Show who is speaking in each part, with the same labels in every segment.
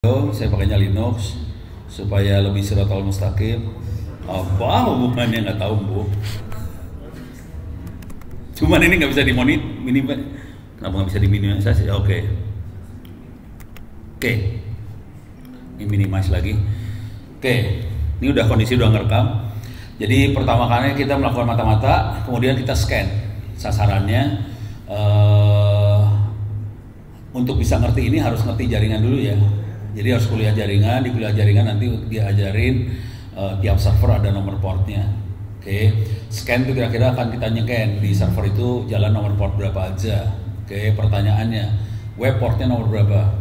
Speaker 1: Saya pakainya Linux supaya lebih siratal mustaqim. Apa hubungannya nggak tahu bu. Cuman ini nggak bisa kenapa nggak bisa diminimalisasi? Oke. Ini minimize lagi. Oke, ini udah kondisi udah ngerekam. Jadi pertama kali kita melakukan mata-mata, kemudian kita scan sasarannya. Untuk bisa ngerti ini harus ngerti jaringan dulu ya. Jadi harus kuliah jaringan, di kuliah jaringan nanti diajarin tiap server ada nomor portnya. Oke, scan itu kira-kira akan kita nyeken di server itu jalan nomor port berapa aja. Oke, pertanyaannya, web portnya nomor berapa?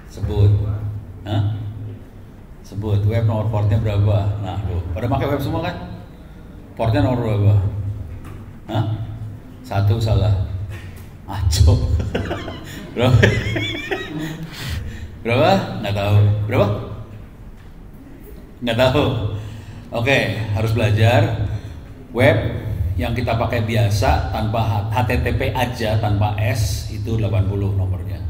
Speaker 1: Sebut. Hah? Sebut, web nomor portnya berapa? Nah, tuh, pada pakai web semua kan? Portnya nomor berapa? Hah? 1 salah. Aco. Berapa? Berapa? Nggak tahu. Berapa? Nggak tahu. Oke, harus belajar. Web yang kita pakai biasa tanpa HTTP aja, tanpa S itu 80 nomornya.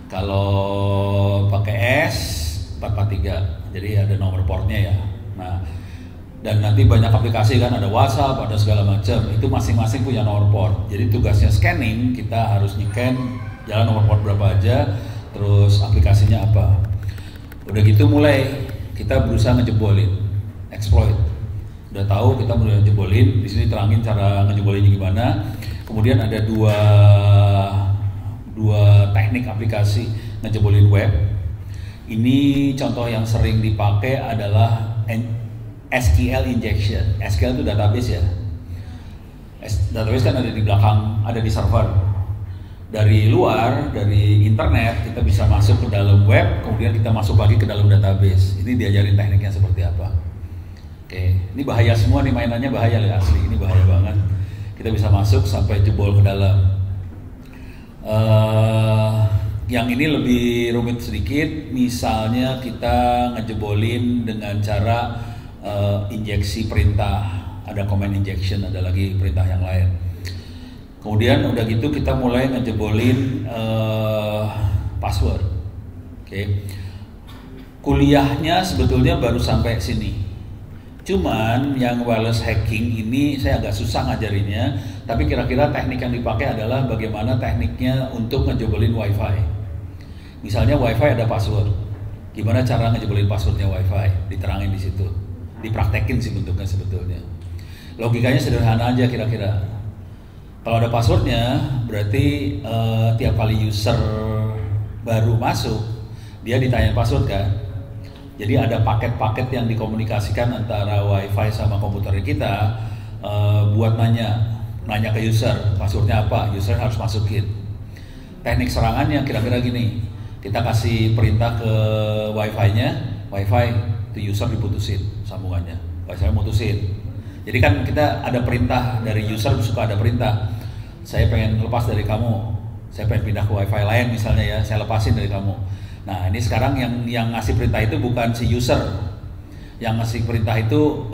Speaker 1: Kalau pakai S 443. Jadi ada nomor portnya ya. Nah, dan nanti banyak aplikasi kan, ada WhatsApp, ada segala macam. Itu masing-masing punya nomor port. Jadi tugasnya scanning, kita harus nyiken jalan nomor port berapa aja, terus aplikasinya apa. Udah gitu mulai kita berusaha ngejebolin, exploit. Udah tahu kita mulai ngejebolin. Di sini terangin cara ngejebolinnya gimana. Kemudian ada dua teknik aplikasi ngejebolin web. Ini contoh yang sering dipakai adalah SQL injection. SQL itu database ya. Database kan ada di belakang, ada di server. Dari luar, dari internet kita bisa masuk ke dalam web, kemudian kita masuk lagi ke dalam database. Ini diajarin tekniknya seperti apa. Oke, ini bahaya semua nih, mainannya bahaya ya, asli. Ini bahaya banget. Kita bisa masuk sampai jebol ke dalam. Yang ini lebih rumit sedikit. Misalnya kita ngejebolin dengan cara injeksi perintah. Ada command injection, ada lagi perintah yang lain. Kemudian udah gitu kita mulai ngejebolin password. Oke. Kuliahnya sebetulnya baru sampai sini. Cuman yang wireless hacking ini saya agak susah ngajarinnya, tapi kira-kira teknik yang dipakai adalah bagaimana tekniknya untuk ngejebolin WiFi. Misalnya WiFi ada password. Gimana cara ngejebolin passwordnya WiFi? Diterangin di situ. Dipraktekin sih bentuknya sebetulnya. Logikanya sederhana aja kira-kira. Kalau ada passwordnya, berarti tiap kali user baru masuk, dia ditanya password kan. Jadi ada paket-paket yang dikomunikasikan antara WiFi sama komputer kita buat nanya ke user, passwordnya apa, user harus masukin. Teknik serangannya kira-kira gini, kita kasih perintah ke WiFi-nya, WiFi itu user diputusin sambungannya, WiFi mutusin. Jadi kan kita ada perintah dari user, suka ada perintah. Saya pengen lepas dari kamu, saya pengen pindah ke WiFi lain misalnya ya, saya lepasin dari kamu. Nah ini sekarang yang ngasih perintah itu bukan si user, yang ngasih perintah itu,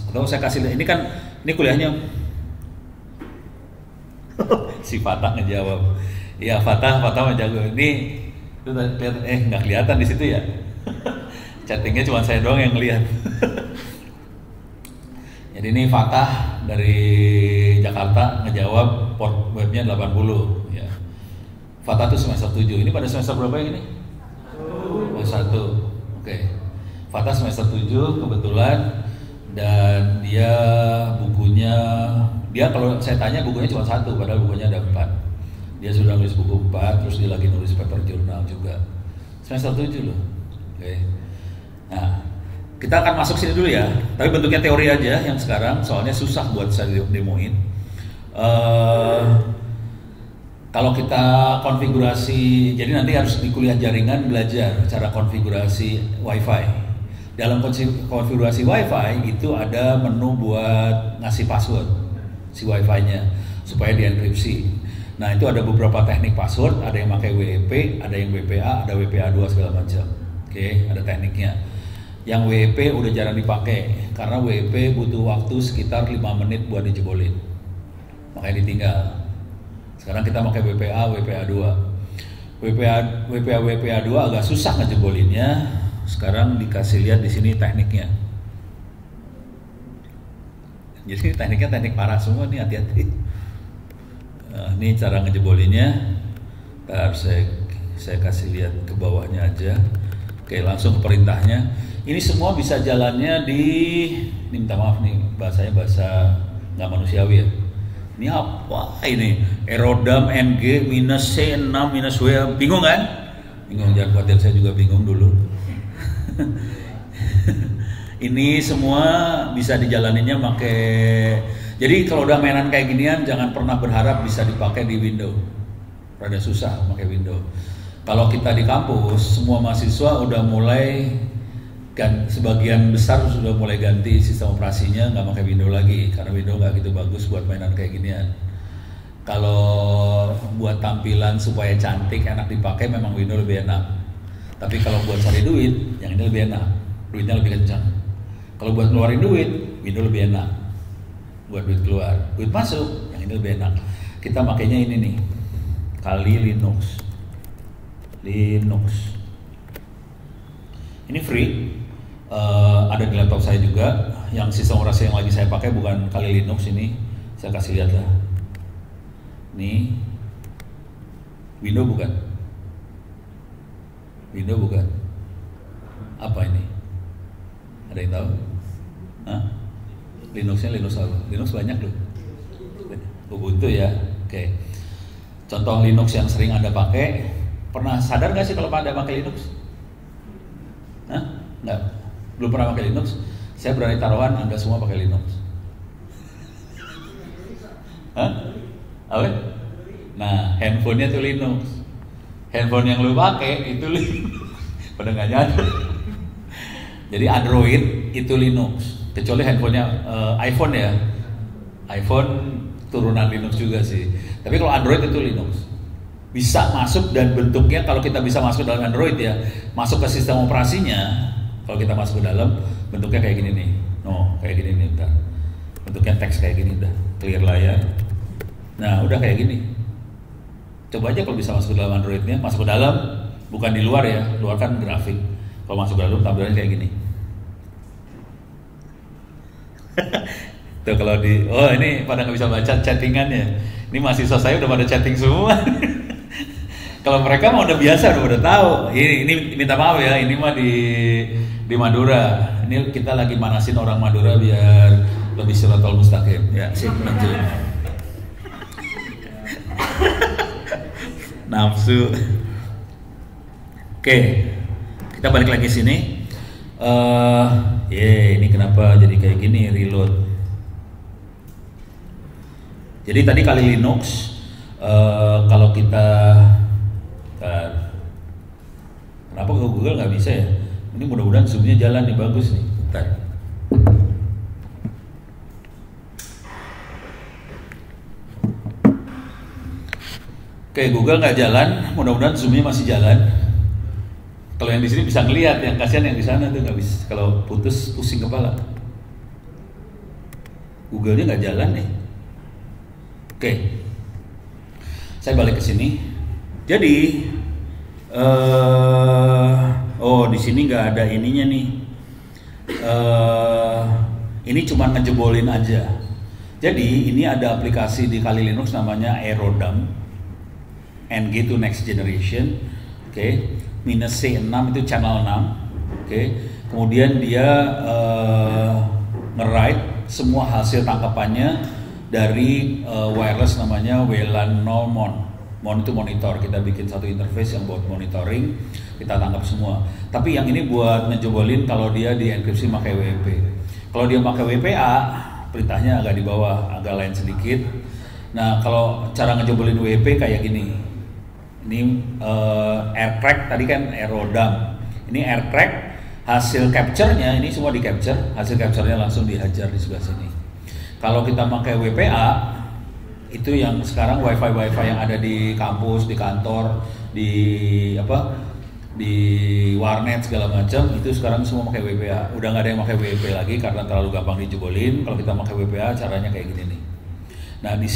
Speaker 1: atau saya kasih, ini kan, ini kuliahnya. Si Fatah ngejawab, iya Fatah menjawab. Ini nggak kelihatan di situ ya. Chattingnya cuma saya doang yang ngelihat. Jadi ini Fatah dari Jakarta ngejawab port webnya 80 ya. Fatah itu semester 7. Ini pada semester berapa yang ini? 1. Oke. Fatah semester 7 kebetulan, dan dia bukunya, kalau saya tanya bukunya cuma 1 padahal bukunya ada 4. Dia sudah nulis buku 4, terus dia lagi nulis paper jurnal juga. Semester 7 loh. Oke. Nah, kita akan masuk sini dulu ya, tapi bentuknya teori aja yang sekarang, soalnya susah buat saya demoin. Kalau kita konfigurasi, jadi nanti harus di kuliah jaringan belajar cara konfigurasi WiFi. Dalam konfigurasi WiFi itu ada menu buat ngasih password si WiFi-nya supaya dienkripsi. Nah itu ada beberapa teknik password, ada yang pakai WEP, ada yang WPA, ada WPA2 segala macam. Oke, ada tekniknya. Yang WEP udah jarang dipakai karena WEP butuh waktu sekitar 5 menit buat dijebolin, makanya ditinggal. Sekarang kita pakai WPA, WPA2. WPA 2 agak susah ngejebolinnya. Sekarang dikasih lihat di sini tekniknya. Jadi tekniknya teknik parah semua nih, hati-hati. Ini cara ngejebolinnya. Ntar saya kasih lihat ke bawahnya aja. Oke, langsung ke perintahnya. Ini semua bisa jalannya ini minta maaf nih, bahasanya bahasa nggak manusiawi ya. Ini apa ini? Erodam NG minus C6 minus W, bingung kan? Bingung, jangan khawatir, saya juga bingung dulu. Ini semua bisa dijalaninya pakai. Jadi kalau udah mainan kayak ginian jangan pernah berharap bisa dipakai di Windows. Rada susah pakai Windows. Kalau kita di kampus, semua mahasiswa udah mulai sebagian besar sudah mulai ganti sistem operasinya, nggak pakai Windows lagi karena Windows nggak gitu bagus buat mainan kayak ginian. Kalau buat tampilan supaya cantik, enak dipakai, memang Windows lebih enak. Tapi kalau buat cari duit, yang ini lebih enak, duitnya lebih kencang. Kalau buat ngeluarin duit, Windows lebih enak. Buat duit keluar, duit masuk, yang ini lebih enak. Kita makainya ini nih, Kali Linux. Ini free, ada di laptop saya juga. Yang sistem operasi yang lagi saya pakai bukan Kali Linux ini, saya kasih lihat lah. Ini Windows bukan? Windows bukan? Apa ini? Ada yang tahu? Hah? Linuxnya Linux apa? Linux banyak loh. Ubuntu ya. Oke. Contoh Linux yang sering Anda pakai, pernah sadar nggak sih kalau Anda pakai Linux? Hah? Nggak? Belum pernah pakai Linux? Saya berani taruhan Anda semua pakai Linux. Hah? Apa? Nah, handphonenya tuh Linux. Handphone yang lu pakai itu Linux. Pada nggak nyadar. Jadi Android itu Linux. Kecuali handphonenya iPhone ya. iPhone turunan Linux juga sih. Tapi kalau Android itu Linux. Bisa masuk dan bentuknya, kalau kita bisa masuk dalam Android ya, masuk ke sistem operasinya. Kalau kita masuk ke dalam, bentuknya kayak gini nih. No, kayak gini nih, bentar. Bentuknya teks kayak gini udah, clear layar. Nah, udah kayak gini. Coba aja kalau bisa masuk ke dalam Androidnya, masuk ke dalam, bukan di luar ya. Luar kan grafik. Kalau masuk ke dalam tampilannya kayak gini. Tuh kalau ini pada nggak bisa baca chattingannya. Ini mahasiswa saya udah pada chatting semua. Kalau mereka mah udah biasa, udah tahu. Ini minta maaf ya, ini mah di Madura. Ini kita lagi manasin orang Madura biar lebih siratal mustaqim. Ya, sip lanjut. Nafsu. Oke, kita balik lagi sini. Ini kenapa jadi kayak gini, reload. Jadi tadi Kali Linux, kalau kita kenapa ke Google nggak bisa ya? Ini mudah-mudahan zoomnya jalan nih, bagus nih. Bentar. Oke, Google nggak jalan, mudah-mudahan zoomnya masih jalan. Kalau yang di sini bisa ngelihat, yang kasihan yang di sana tuh nggak bisa. Kalau putus, pusing kepala. Google-nya nggak jalan nih. Oke, saya balik ke sini. Jadi, di sini nggak ada ininya nih. Ini cuma ngejebolin aja. Jadi ini ada aplikasi di Kali Linux namanya Erodam, NG to Next Generation. Oke, minus C6 itu channel 6. Oke, kemudian dia nge-write semua hasil tangkapannya dari wireless namanya WLAN 0 Mon. Mon itu monitor, kita bikin satu interface yang buat monitoring, kita tangkap semua. Tapi yang ini buat ngejebolin kalau dia dienkripsi pakai WP. Kalau dia pakai WPA, perintahnya agak di bawah, agak lain sedikit. Nah, kalau cara ngejebolin WP kayak gini. Ini AirCrack, tadi kan Erodam. Ini AirCrack, hasil capture-nya ini semua di capture, hasil capture-nya langsung dihajar di sebelah sini. Kalau kita pakai WPA, itu yang sekarang wifi yang ada di kampus, di kantor, di warnet segala macam, itu sekarang semua pakai WPA. Udah nggak ada yang pakai WP lagi karena terlalu gampang dijebolin. Kalau kita pakai WPA, caranya kayak gini nih. Nah, di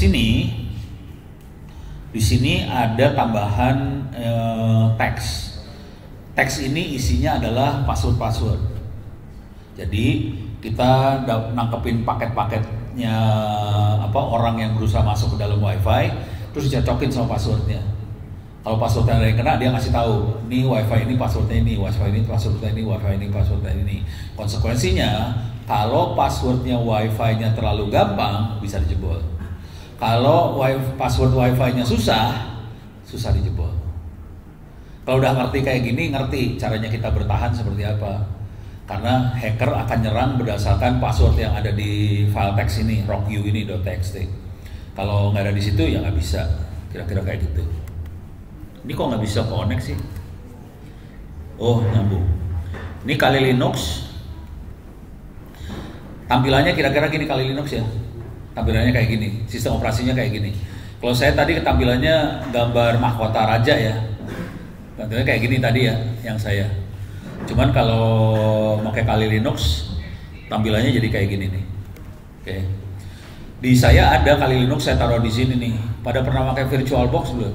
Speaker 1: Di sini ada tambahan teks. Teks ini isinya adalah password. Jadi kita nangkepin paket-paketnya orang yang berusaha masuk ke dalam WiFi, terus dicocokin sama passwordnya. Kalau passwordnya ada yang kena, dia ngasih tahu, nih WiFi ini passwordnya ini, WiFi ini passwordnya ini, WiFi ini passwordnya ini. Konsekuensinya, kalau passwordnya WiFi-nya terlalu gampang, bisa dijebol. Kalau password WiFi-nya susah dijebol. Kalau udah ngerti kayak gini, ngerti caranya kita bertahan seperti apa. Karena hacker akan nyerang berdasarkan password yang ada di file teks ini, rocku ini .txt. Kalau nggak ada di situ ya nggak bisa. Kira-kira kayak gitu. Ini kok nggak bisa connect sih? Oh, nyambung. Ini Kali Linux. Tampilannya kira-kira gini Kali Linux ya. Tampilannya kayak gini, sistem operasinya kayak gini. Kalau saya tadi tampilannya gambar mahkota raja ya. Tampilannya kayak gini tadi ya, yang saya. Cuman kalau pakai Kali Linux, tampilannya jadi kayak gini nih. Oke. Di saya ada Kali Linux, saya taruh di sini nih. Pada pernah pakai VirtualBox belum?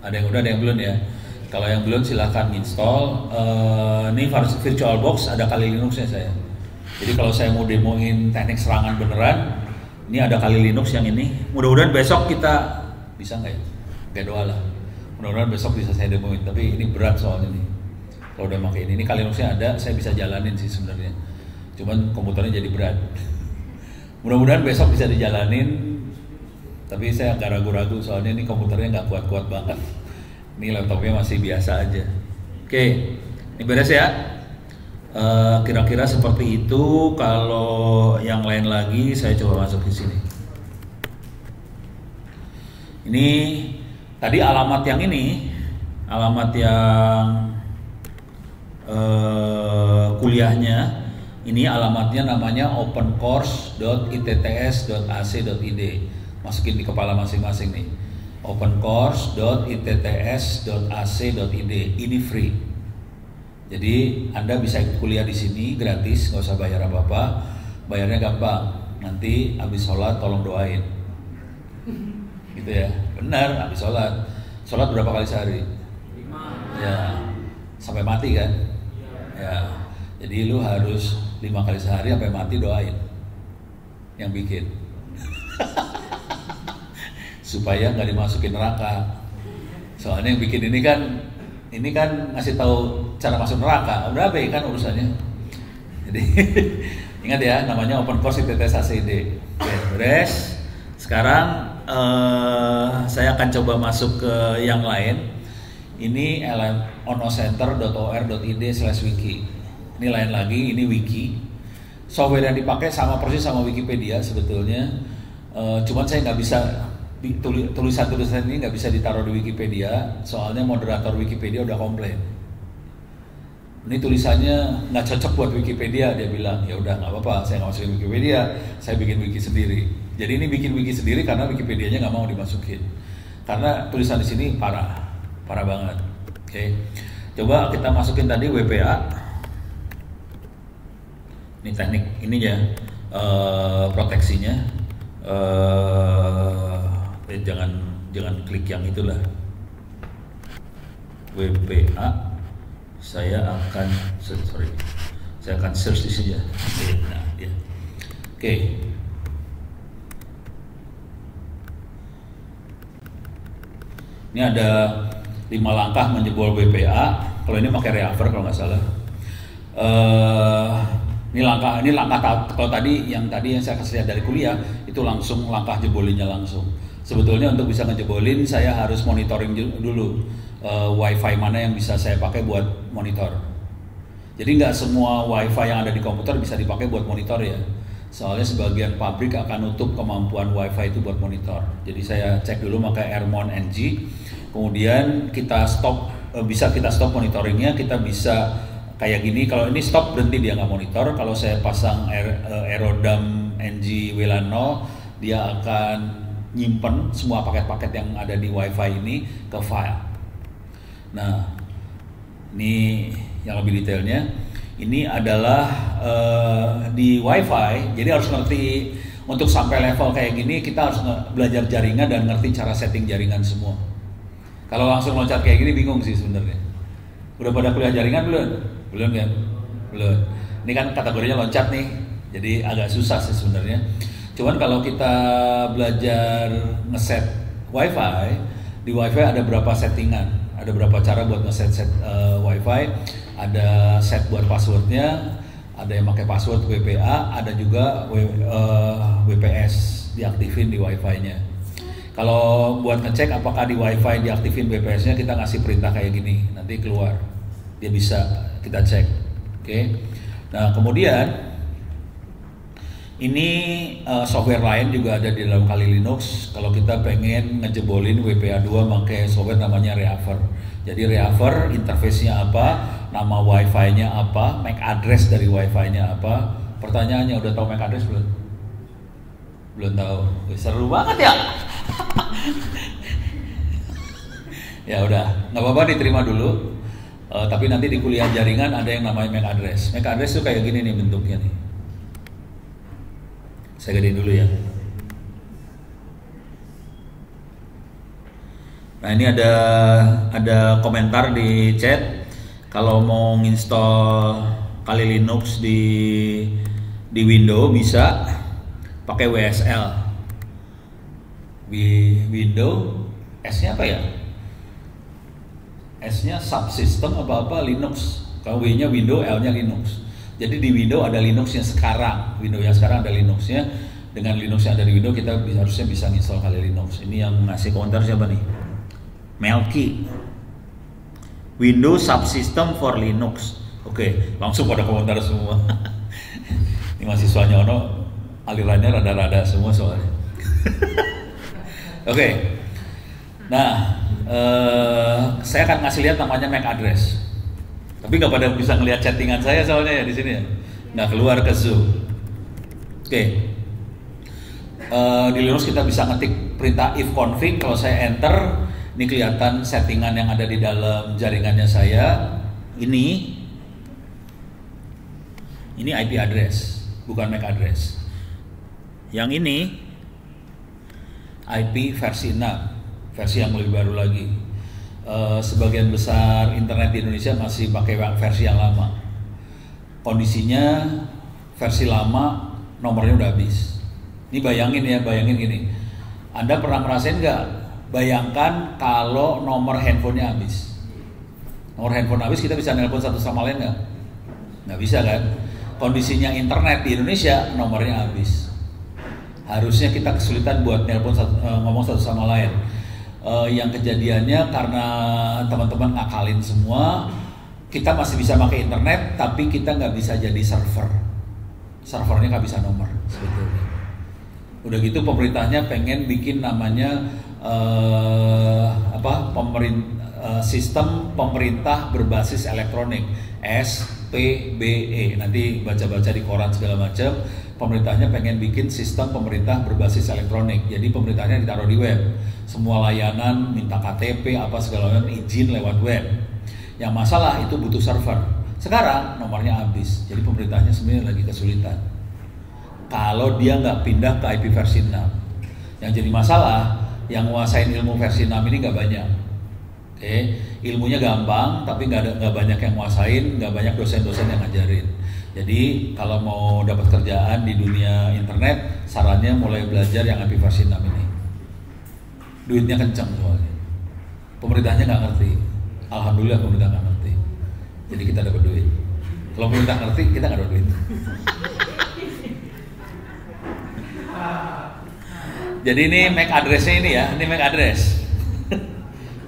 Speaker 1: Ada yang udah, ada yang belum ya. Kalau yang belum silahkan install. Ini VirtualBox ada Kali Linuxnya saya. Jadi kalau saya mau demoin teknik serangan beneran, ini ada Kali Linux yang ini. Mudah-mudahan besok kita bisa nggak ya? Kayak doa lah. Mudah-mudahan besok bisa saya demoin. Tapi ini berat soalnya nih. Kalau udah pakai ini Kali Linuxnya ada, saya bisa jalanin sih sebenarnya. Cuman komputernya jadi berat. Mudah-mudahan besok bisa dijalanin. Tapi saya agak ragu-ragu soalnya ini komputernya nggak kuat-kuat banget. Ini laptopnya masih biasa aja. Oke, ini beres ya. Kira-kira seperti itu. Kalau yang lain lagi saya coba masuk di sini. Ini tadi alamat yang ini, alamat yang kuliahnya. Ini alamatnya namanya opencourse.itts.ac.id. Masukin di kepala masing-masing nih. opencourse.itts.ac.id. Ini free. Jadi Anda bisa ikut kuliah di sini gratis, nggak usah bayar apa-apa. Bayarnya gampang. Nanti habis sholat tolong doain. Gitu ya. Benar, habis sholat. Sholat berapa kali sehari? 5. Ya. Sampai mati kan? Ya. Jadi lu harus 5 kali sehari sampai mati doain. Yang bikin. Supaya nggak dimasukin neraka. Soalnya yang bikin ini kan ngasih tahu cara masuk neraka. Udah baik kan urusannya. Jadi ingat ya, namanya opencourse.itts.ac.id. Oke, beres. Sekarang saya akan coba masuk ke yang lain. Ini onocenter.or.id/wiki. Ini lain lagi, ini wiki. Software yang dipakai sama persis sama Wikipedia sebetulnya. Cuman saya nggak bisa tulisan-tulisan ini nggak bisa ditaruh di Wikipedia, soalnya moderator Wikipedia udah komplain. Ini tulisannya nggak cocok buat Wikipedia, dia bilang. Ya udah nggak apa-apa, saya nggak masukin Wikipedia, saya bikin wiki sendiri. Jadi ini bikin wiki sendiri karena Wikipedianya nggak mau dimasukin. Karena tulisan di sini parah banget. Oke, coba kita masukin tadi WPA. Ini teknik ini ya, proteksinya. Jangan klik yang itulah. WPA. Saya akan search di sini ya. Nah, ya. Oke. Ini ada 5 langkah menjebol WPA. Kalau ini pakai Reaver kalau nggak salah. Ini langkah kalau tadi yang saya kasih lihat dari kuliah itu langsung langkah jebolinnya langsung. Sebetulnya untuk bisa ngejebolin saya harus monitoring dulu WiFi mana yang bisa saya pakai buat monitor. Jadi nggak semua WiFi yang ada di komputer bisa dipakai buat monitor ya. Soalnya sebagian pabrik akan nutup kemampuan WiFi itu buat monitor. Jadi saya cek dulu pakai Airmon NG. Kemudian kita bisa kita stop monitoringnya. Kita bisa kayak gini. Kalau ini stop berhenti dia nggak monitor. Kalau saya pasang Aerodam NG WLAN 0, dia akan nyimpen semua paket-paket yang ada di WiFi ini ke file. Nah, ini yang lebih detailnya. Ini adalah di WiFi, jadi harus ngerti Untuk sampai level kayak gini kita harus belajar jaringan dan ngerti cara setting jaringan semua. Kalau langsung loncat kayak gini bingung sih sebenarnya. Udah pada kuliah jaringan belum? Belum kan? Belum. Ini kan kategorinya loncat nih, jadi agak susah sih sebenarnya. Cuman kalau kita belajar ngeset WiFi, di WiFi ada berapa settingan, ada berapa cara buat ngeset WiFi, ada set buat passwordnya, ada yang pakai password WPA, ada juga WPS diaktifin di WiFi-nya. Kalau buat ngecek apakah di WiFi diaktifin WPS-nya, kita ngasih perintah kayak gini, nanti keluar, dia bisa kita cek. Oke. Nah kemudian ini software lain juga ada di dalam Kali Linux. Kalau kita pengen ngejebolin WPA 2 pakai software namanya Reaver. Jadi Reaver interface-nya apa, nama Wi-Fi-nya apa, MAC address dari Wi-Fi-nya apa. Pertanyaannya, udah tahu MAC address belum? Belum tahu. Seru banget ya. Ya udah, nggak apa-apa diterima dulu. Tapi nanti di kuliah jaringan ada yang namanya MAC address. MAC address tuh kayak gini nih bentuknya nih. Saya gedein dulu ya. Nah ini ada komentar di chat. Kalau mau nginstall Kali Linux di Windows bisa pakai WSL. Windows S-nya apa ya? S-nya subsystem apa Linux. Kalau W-nya Windows, L-nya Linux. Jadi di Windows ada Linux yang sekarang. Windows yang sekarang ada Linux-nya. Dengan Linux yang ada di Windows kita harusnya bisa install Kali Linux. Ini yang ngasih komentar siapa nih? Melki. Windows subsystem for Linux. Oke, langsung pada komentar semua. Ini mahasiswanya Ono alirannya rada-rada semua soalnya. Oke. Nah, saya akan ngasih lihat namanya MAC address. Tapi nggak pada bisa ngelihat chattingan saya soalnya ya di sini ya. Nggak keluar ke Zoom. Oke. Di Linux kita bisa ngetik perintah ifconfig. Kalau saya enter, ini kelihatan settingan yang ada di dalam jaringannya saya. Ini IP address, bukan MAC address. Yang ini IP versi 6, versi yang lebih baru lagi. Sebagian besar internet di Indonesia masih pakai versi yang lama. Kondisinya versi lama nomornya udah habis. Ini bayangin gini. Anda pernah ngerasain nggak? Bayangkan kalau nomor handphonenya habis. Nomor handphone habis, kita bisa nelpon satu sama lain nggak? Nggak bisa kan? Kondisinya internet di Indonesia nomornya habis. Harusnya kita kesulitan buat nelpon ngomong satu sama lain. Yang kejadiannya karena teman-teman ngakalin semua, kita masih bisa pakai internet, tapi kita nggak bisa jadi servernya nggak bisa nomor sebetulnya. Udah gitu pemerintahnya pengen bikin namanya sistem pemerintah berbasis elektronik, SPBE. Nanti baca-baca di koran segala macam. Pemerintahnya pengen bikin sistem pemerintah berbasis elektronik. Jadi pemerintahnya ditaruh di web. Semua layanan, minta KTP, apa segala macam izin lewat web. Yang masalah itu butuh server. Sekarang nomornya habis. Jadi pemerintahnya sebenarnya lagi kesulitan. Kalau dia nggak pindah ke IP versi 6. Yang jadi masalah, yang nguasain ilmu versi 6 ini nggak banyak. Oke, ilmunya gampang, tapi nggak banyak yang nguasain, nggak banyak dosen-dosen yang ngajarin. Jadi kalau mau dapat kerjaan di dunia internet, sarannya mulai belajar yang IP versi 6 ini. Duitnya kencang soalnya. Pemerintahnya nggak ngerti. Alhamdulillah pemerintah nggak ngerti. Jadi kita dapat duit. Kalau pemerintah ngerti, kita nggak dapat duit. Jadi ini MAC address-nya ini ya, ini MAC address.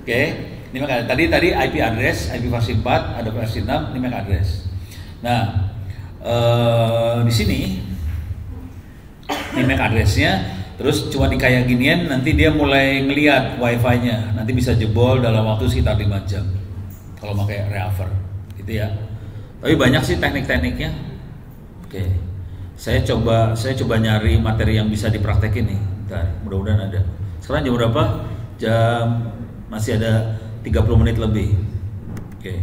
Speaker 1: Oke, ini MAC address. Tadi IP address, IP versi 4, ada versi 6, ini MAC address. Nah, di sini ini MAC address-nya, terus cuma di kayak ginian, nanti dia mulai ngelihat WiFi-nya, nanti bisa jebol dalam waktu sekitar 5 jam kalau pakai Reaver, gitu ya. Tapi banyak sih teknik-tekniknya. Oke, saya coba nyari materi yang bisa dipraktekin nih. Bentar, mudah-mudahan ada. Sekarang jam berapa? Masih ada 30 menit lebih. Oke.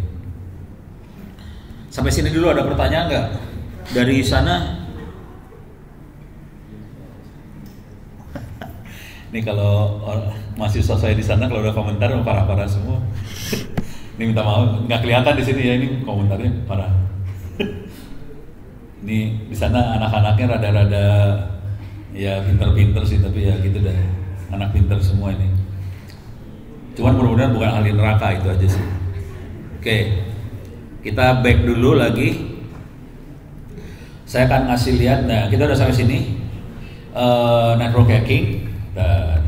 Speaker 1: Sampai sini dulu ada pertanyaan nggak? Dari sana? Ini kalau mahasiswa saya di sana kalau udah komentar parah-parah semua. Ini minta maaf, nggak kelihatan di sini ya, ini komentarnya parah. Ini di sana anak-anaknya rada-rada ya pinter-pinter sih, tapi ya gitu dah, anak pinter semua ini. Cuman mudah-mudahan bukan ahli neraka, itu aja sih. Oke, kita back dulu lagi. Saya akan ngasih lihat. Nah, kita udah sampai sini. Network hacking. Dan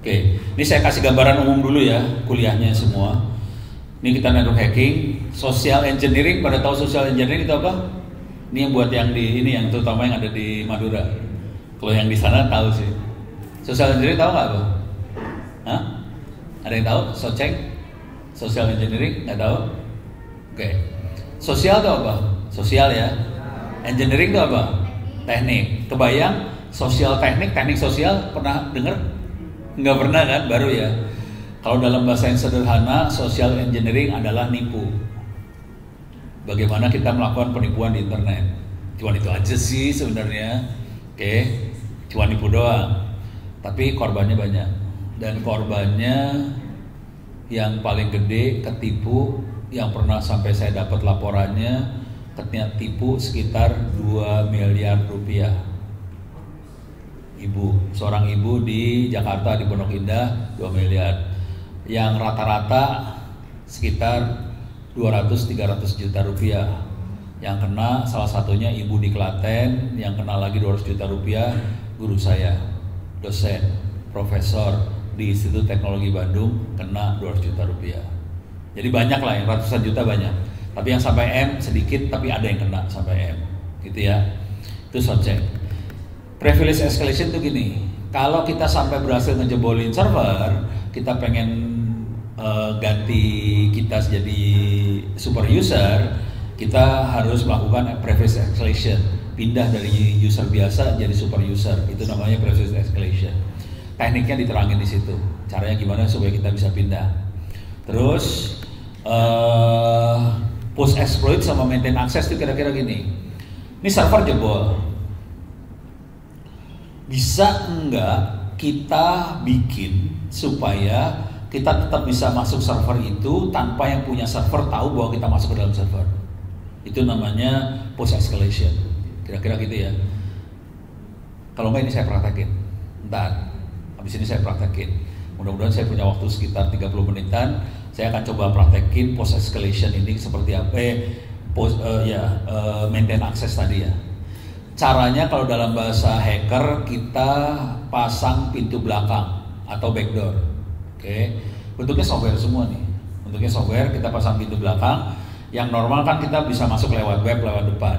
Speaker 1: Oke, ini saya kasih gambaran umum dulu ya, kuliahnya semua. Ini kita network hacking, social engineering. Pada tahu social engineering itu apa? Ini yang buat yang di ini, yang terutama yang ada di Madura. Kalau yang di sana tahu sih. Social engineering tahu nggak apa? Hah? Ada yang tahu? Soceng? Social engineering nggak tahu? Oke. Sosial itu apa? Sosial ya. Engineering itu apa? Teknik. Kebayang? Sosial teknik, teknik sosial pernah dengar? Nggak pernah kan? Baru ya. Kalau dalam bahasa yang sederhana, social engineering adalah nipu. Bagaimana kita melakukan penipuan di internet. Cuma itu aja sih sebenarnya. Oke, cuma nipu doang. Tapi korbannya banyak. Dan korbannya yang paling gede ketipu, yang pernah sampai saya dapat laporannya, ketipu sekitar 2 miliar rupiah. Seorang ibu di Jakarta, di Pondok Indah, 2 miliar. Yang rata-rata sekitar 200-300 juta rupiah. Yang kena salah satunya ibu di Klaten, yang kena lagi 200 juta rupiah guru saya, dosen, profesor di Institut Teknologi Bandung, kena 200 juta rupiah. Jadi banyak lah, yang ratusan juta banyak. Tapi yang sampai M sedikit, tapi ada yang kena sampai M, gitu ya. Itu Soceng. Privilege escalation itu gini, kalau kita sampai berhasil ngejebolin server, kita pengen ganti kita jadi super user, kita harus melakukan privilege escalation, pindah dari user biasa jadi super user. Itu namanya privilege escalation. Tekniknya diterangin di situ, caranya gimana supaya kita bisa pindah. Terus post exploit sama maintain access itu kira-kira gini. Ini server jebol, bisa enggak kita bikin supaya kita tetap bisa masuk server itu tanpa yang punya server tahu bahwa kita masuk ke dalam server. Itu namanya post escalation. Kira-kira gitu ya. Kalau enggak ini saya praktekin. Ntar, habis ini saya praktekin. Mudah-mudahan saya punya waktu sekitar 30 menitan. Saya akan coba praktekin post escalation ini seperti apa. Maintain access tadi ya. Caranya kalau dalam bahasa hacker, kita pasang pintu belakang atau backdoor. Oke, bentuknya software semua nih. Bentuknya software, kita pasang pintu belakang. Yang normal kan kita bisa masuk lewat web, lewat depan.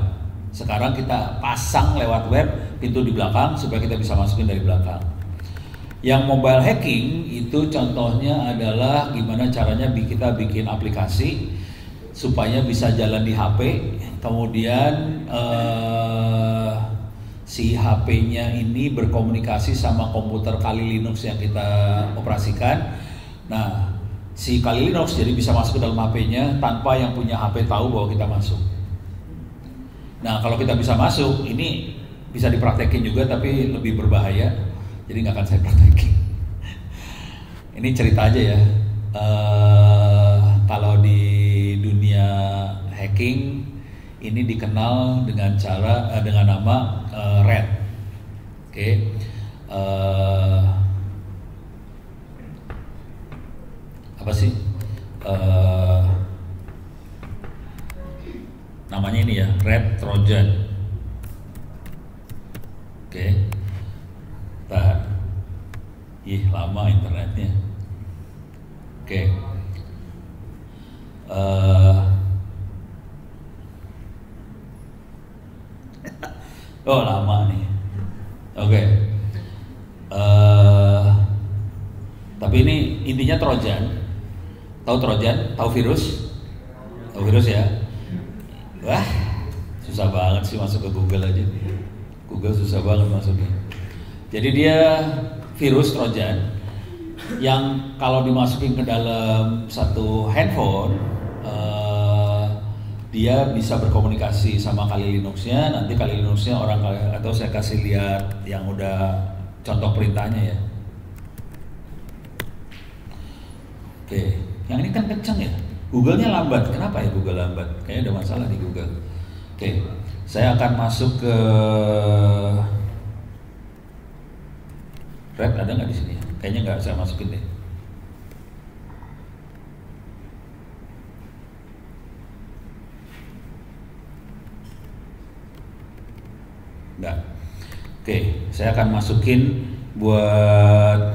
Speaker 1: Sekarang kita pasang lewat web, pintu di belakang supaya kita bisa masukin dari belakang. Yang mobile hacking itu contohnya adalah gimana caranya kita bikin aplikasi supaya bisa jalan di HP, kemudian si HP-nya ini berkomunikasi sama komputer Kali Linux yang kita operasikan. Nah, si Kali Linux jadi bisa masuk ke dalam HP-nya tanpa yang punya HP tahu bahwa kita masuk. Nah, kalau kita bisa masuk, ini bisa dipraktekin juga tapi lebih berbahaya. Jadi nggak akan saya praktekin. Ini cerita aja ya. Kalau di dunia hacking ini dikenal dengan nama RAT. Oke. Apa sih? Namanya ini ya, Red Trojan. Oke. Lama internetnya. Oke. Oh lama nih. Oke. Tapi ini intinya Trojan. Tahu Trojan? Tahu virus? Tahu virus ya? Wah, susah banget sih masuk ke Google aja. Google susah banget masuknya. Jadi dia virus Trojan yang kalau dimasukin ke dalam satu handphone, dia bisa berkomunikasi sama Kali Linuxnya. Nanti Kali Linuxnya atau saya kasih lihat yang udah contoh perintahnya ya. Oke, yang ini kan kenceng ya. Google-nya lambat. Kenapa ya Google lambat? Kayaknya ada masalah di Google. Oke, saya akan masuk ke Red, ada nggak di sini? Kayaknya nggak, saya masukin deh. Nggak. Oke, saya akan masukin buat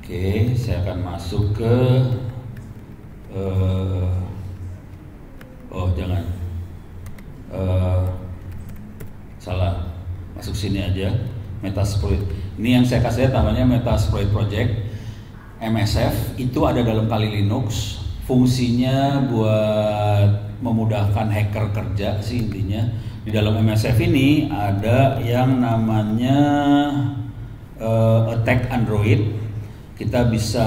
Speaker 1: Oke, saya akan masuk ke jangan salah, masuk sini aja. Metasploit. Ini yang saya kasih lihat namanya Metasploit Project. MSF itu ada dalam Kali Linux. Fungsinya buat memudahkan hacker kerja sih intinya. Di dalam MSF ini ada yang namanya attack Android. Kita bisa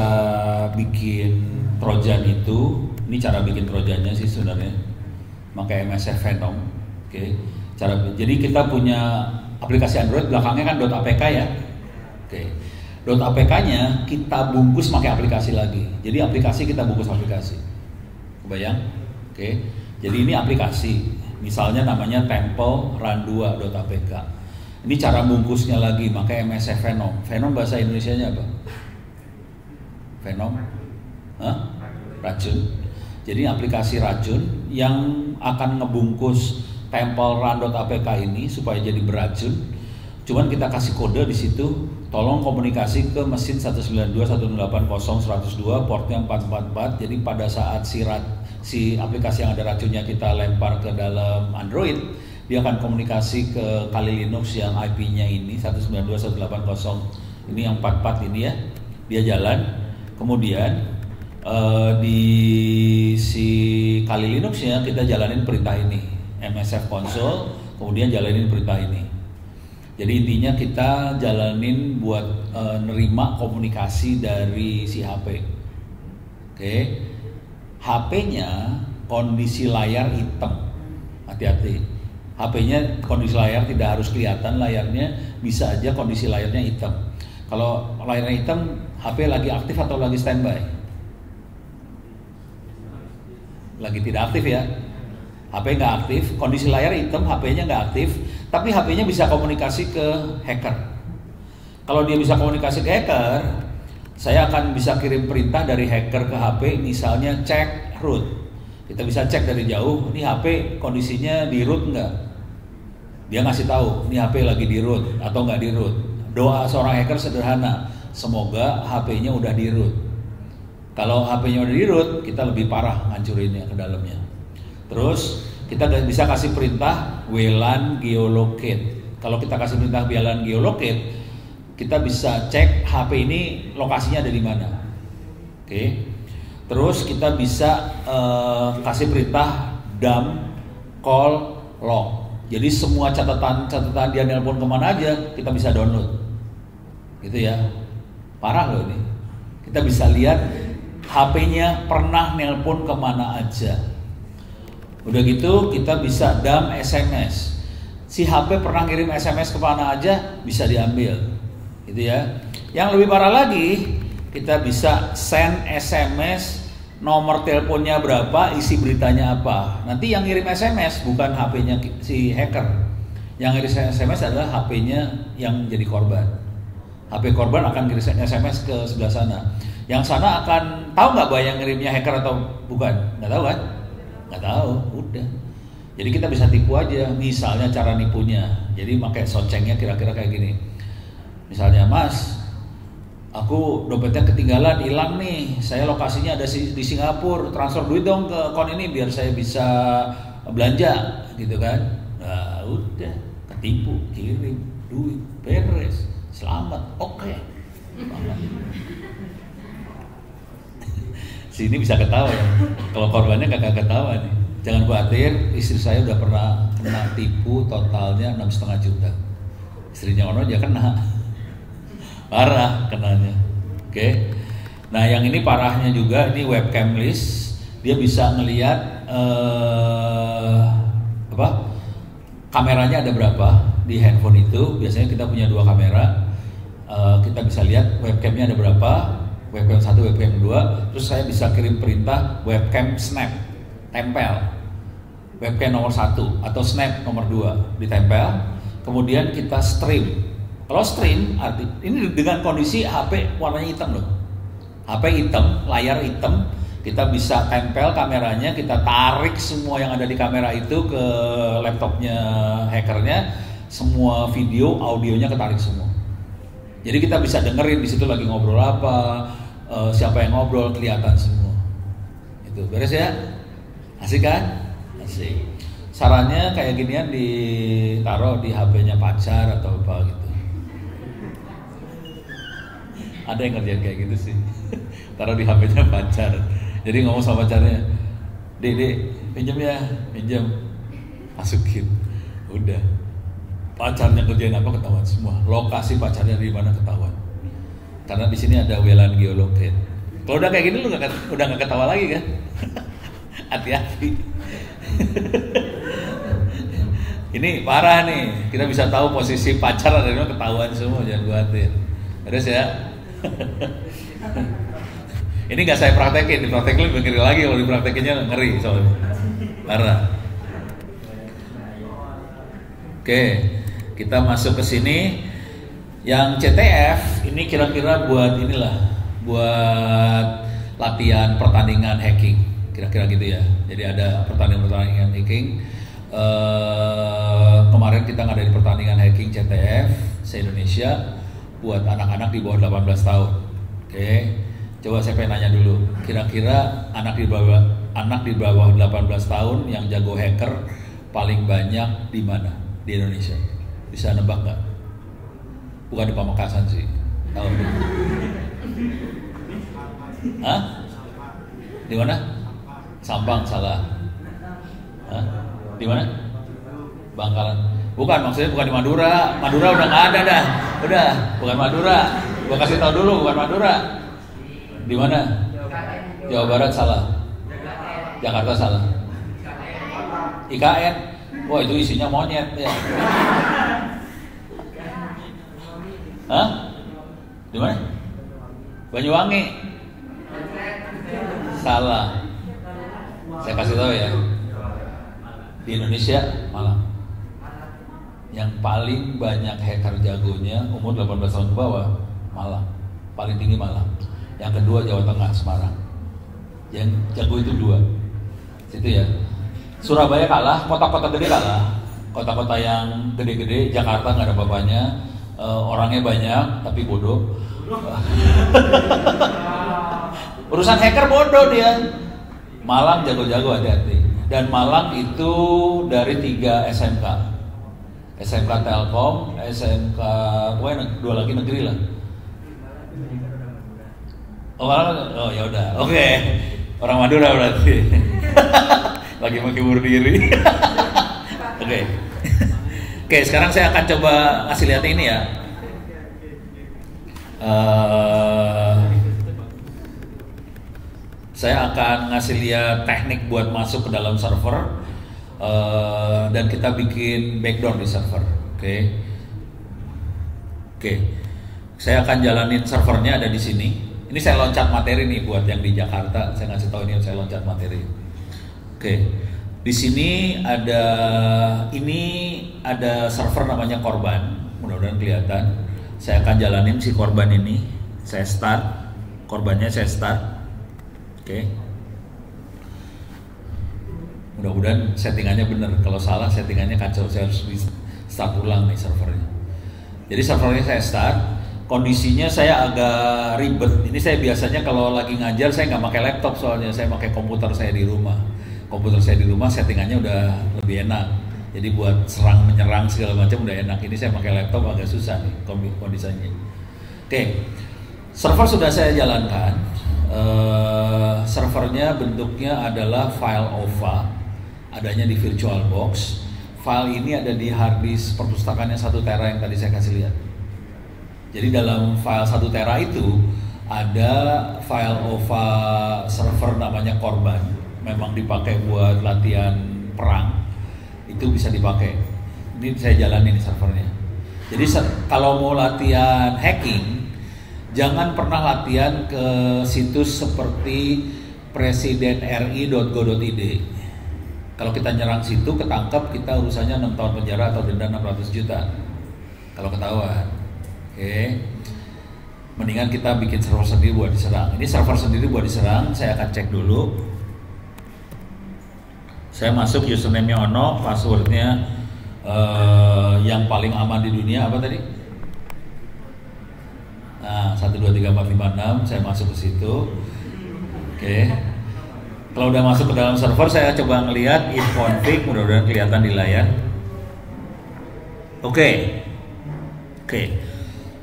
Speaker 1: bikin trojan itu. Ini cara bikin trojannya sih sebenarnya. Pakai MSF Venom. Oke. Jadi kita punya aplikasi Android belakangnya kan .apk ya. Oke. .apk-nya kita bungkus pakai aplikasi lagi. Jadi aplikasi kita bungkus aplikasi. Kebayang? Oke. Jadi ini aplikasi. Misalnya namanya Temple Run2.apk. Ini cara bungkusnya lagi pakai MSF Venom. Venom bahasa Indonesianya apa? Venom? Racun. Jadi aplikasi racun yang akan ngebungkus Temple Run.apk ini supaya jadi beracun. Cuman kita kasih kode di situ, tolong komunikasi ke mesin 192.168.0.102 portnya 444. Jadi pada saat si aplikasi yang ada racunnya kita lempar ke dalam Android, dia akan komunikasi ke Kali Linux yang IP-nya ini 192.168.0 ini yang 44 ini ya. Dia jalan. Kemudian di si Kali Linux-nya kita jalanin perintah ini, MSF console, kemudian jalanin perintah ini. Jadi intinya kita jalanin buat nerima komunikasi dari si HP. Oke. HP-nya kondisi layar hitam. Hati-hati. HP-nya kondisi layar tidak harus kelihatan layarnya, bisa aja kondisi layarnya hitam. Kalau layarnya hitam, HP lagi aktif atau lagi standby? Lagi tidak aktif ya. HP nggak aktif, kondisi layar hitam, HP-nya nggak aktif, tapi HP-nya bisa komunikasi ke hacker. Kalau dia bisa komunikasi ke hacker, saya akan bisa kirim perintah dari hacker ke HP, misalnya cek root. Kita bisa cek dari jauh, ini HP kondisinya di root nggak? Dia ngasih tahu, ini HP lagi di root atau nggak di root. Doa seorang hacker sederhana, semoga HP-nya udah di root. Kalau HP-nya udah di root, kita lebih parah ngancurinnya ke dalamnya. Terus kita bisa kasih perintah WLAN geolocate. Kalau kita kasih perintah WLAN geolocate, kita bisa cek HP ini lokasinya ada di mana. Oke. Terus kita bisa kasih perintah dump call log. Jadi semua catatan dia nelpon kemana aja kita bisa download. Gitu ya. Parah loh ini. Kita bisa lihat HP-nya pernah nelpon kemana aja. Udah gitu kita bisa dump SMS. Si HP pernah ngirim SMS kemana aja bisa diambil. Gitu ya. Yang lebih parah lagi, kita bisa send SMS, nomor teleponnya berapa, isi beritanya apa. Nanti yang ngirim SMS bukan HP-nya si hacker. Yang ngirim SMS adalah HP-nya yang jadi korban. HP korban akan ngirim SMS ke sebelah sana. Yang sana akan tahu nggak bahwa yang ngirimnya hacker atau bukan? Nggak tahu kan? Nggak tahu, udah. Jadi kita bisa tipu aja. Misalnya cara nipunya. Jadi pakai socengnya kira-kira kayak gini. Misalnya, Mas, aku dompetnya ketinggalan, hilang nih. Saya lokasinya ada di Singapura. Transfer duit dong ke akun ini biar saya bisa belanja, gitu kan? Nah, udah, ketipu, kirim duit, beres, selamat, oke. Sini bisa ketawa ya. Kalau korbannya kagak ketawa nih. Jangan khawatir, istri saya udah pernah kena tipu totalnya 6,5 juta. Istrinya Ono aja kena. Parah kenanya. Oke. Nah yang ini parahnya juga, ini webcam list. Dia bisa ngelihat kameranya ada berapa di handphone itu. Biasanya kita punya 2 kamera. Kita bisa lihat webcamnya ada berapa, webcam 1, webcam 2. Terus saya bisa kirim perintah webcam snap, tempel webcam nomor 1 atau snap nomor 2 ditempel. Kemudian kita stream. Kalau stream ini dengan kondisi HP warnanya hitam loh, HP hitam, layar hitam. Kita bisa tempel kameranya, kita tarik semua yang ada di kamera itu ke laptopnya hackernya, semua video, audionya ketarik semua. Jadi kita bisa dengerin di situ lagi ngobrol apa, siapa yang ngobrol, kelihatan semua. Itu beres ya? Asik kan? Asik. Sarannya kayak ginian ditaruh di HP-nya pacar atau apa gitu. Ada yang ngerjain kayak gitu sih. Taruh di HP-nya pacar. Jadi ngomong sama pacarnya, Dek, pinjam ya, pinjam. Masukin. Udah. Pacarnya kerjain apa ketahuan semua. Lokasi pacarnya di mana ketahuan. Karena di sini ada WLAN geolocate. Kalau udah kayak gini lu udah nggak ketawa lagi kan? Hati-hati. Ini parah nih. Kita bisa tahu posisi pacar ada di mana ketahuan semua. Jangan khawatir. Terus ya. Ini nggak saya praktekin, dipraktekin lebih ngeri lagi. Kalau dipraktekinnya ngeri soalnya. Parah. Oke, kita masuk ke sini. Yang CTF ini kira-kira buat inilah, buat latihan pertandingan hacking, kira-kira gitu ya. Jadi ada pertandingan hacking. Kemarin kita ngadain pertandingan hacking CTF se-Indonesia buat anak-anak di bawah 18 tahun. Oke. Coba saya pengen nanya dulu, kira-kira anak di bawah 18 tahun yang jago hacker paling banyak di mana di Indonesia? Bisa nebak nggak? Bukan di Pamekasan sih. Tahu? Hah? Di mana? Sampang, salah. Hah? Di mana? Bangkalan. Bukan, maksudnya bukan di Madura. Madura udah nggak ada dah. Udah, bukan Madura. Gua kasih tahu dulu, bukan Madura. Di mana? Jawa Barat salah. Jakarta salah. IKN. Wah, itu isinya monyet ya. Hah? Di mana? Banyuwangi. Salah. Saya kasih tahu ya. Di Indonesia Malang. Yang paling banyak hacker jagonya umur 18 tahun ke bawah Malang. Paling tinggi Malang. Yang kedua Jawa Tengah, Semarang. Yang jago itu 2. Situ ya. Surabaya kalah, kota-kota gede kalah. Kota-kota yang gede-gede, Jakarta nggak ada apa-apanya, orangnya banyak tapi bodoh. Urusan hacker bodoh dia. Malang jago-jago, hati-hati. Dan Malang itu dari 3 SMK. SMK Telkom, SMK, pokoknya 2 lagi negeri lah. Oh ya udah, oke. Orang Madura berarti. Lagi menghibur diri. Oke. Oke, sekarang saya akan coba ngasih lihat ini ya. Saya akan ngasih lihat teknik buat masuk ke dalam server, dan kita bikin backdoor di server. Oke. Saya akan jalanin servernya ada di sini. Ini saya loncat materi nih buat yang di Jakarta. Saya ngasih tahu ini saya loncat materi. Oke. Di sini ada server namanya korban. Mudah-mudahan kelihatan. Saya akan jalanin si korban ini. Saya start. Korbannya saya start. Oke. Mudah-mudahan settingannya benar. Kalau salah settingannya kacau. Saya harus start ulang nih servernya. Jadi servernya saya start. Kondisinya saya agak ribet. Ini saya biasanya kalau lagi ngajar saya nggak pakai laptop, soalnya saya pakai komputer saya di rumah. Komputer saya di rumah settingannya udah lebih enak. Jadi buat serang menyerang segala macam udah enak. Ini saya pakai laptop agak susah nih kondisinya. Oke, server sudah saya jalankan. Servernya bentuknya adalah file OVA, adanya di VirtualBox. File ini ada di hard disk perpustakaannya 1 tera yang tadi saya kasih lihat. Jadi dalam file 1 tera itu ada file OVA server namanya korban, memang dipakai buat latihan perang, itu bisa dipakai. Ini saya jalanin servernya. Jadi kalau mau latihan hacking, jangan pernah latihan ke situs seperti presidenri.go.id. Kalau kita nyerang situ, ketangkap, kita urusannya 6 tahun penjara atau denda 600 juta kalau ketahuan. Oke. Mendingan kita bikin server sendiri buat diserang. Ini server sendiri buat diserang, saya akan cek dulu. Saya masuk, username-nya Ono, passwordnya yang paling aman di dunia apa tadi? Nah, 1234556, saya masuk ke situ. Oke. Kalau udah masuk ke dalam server, saya coba ngelihat ifconfig, mudah-mudahan kelihatan di layar. Oke.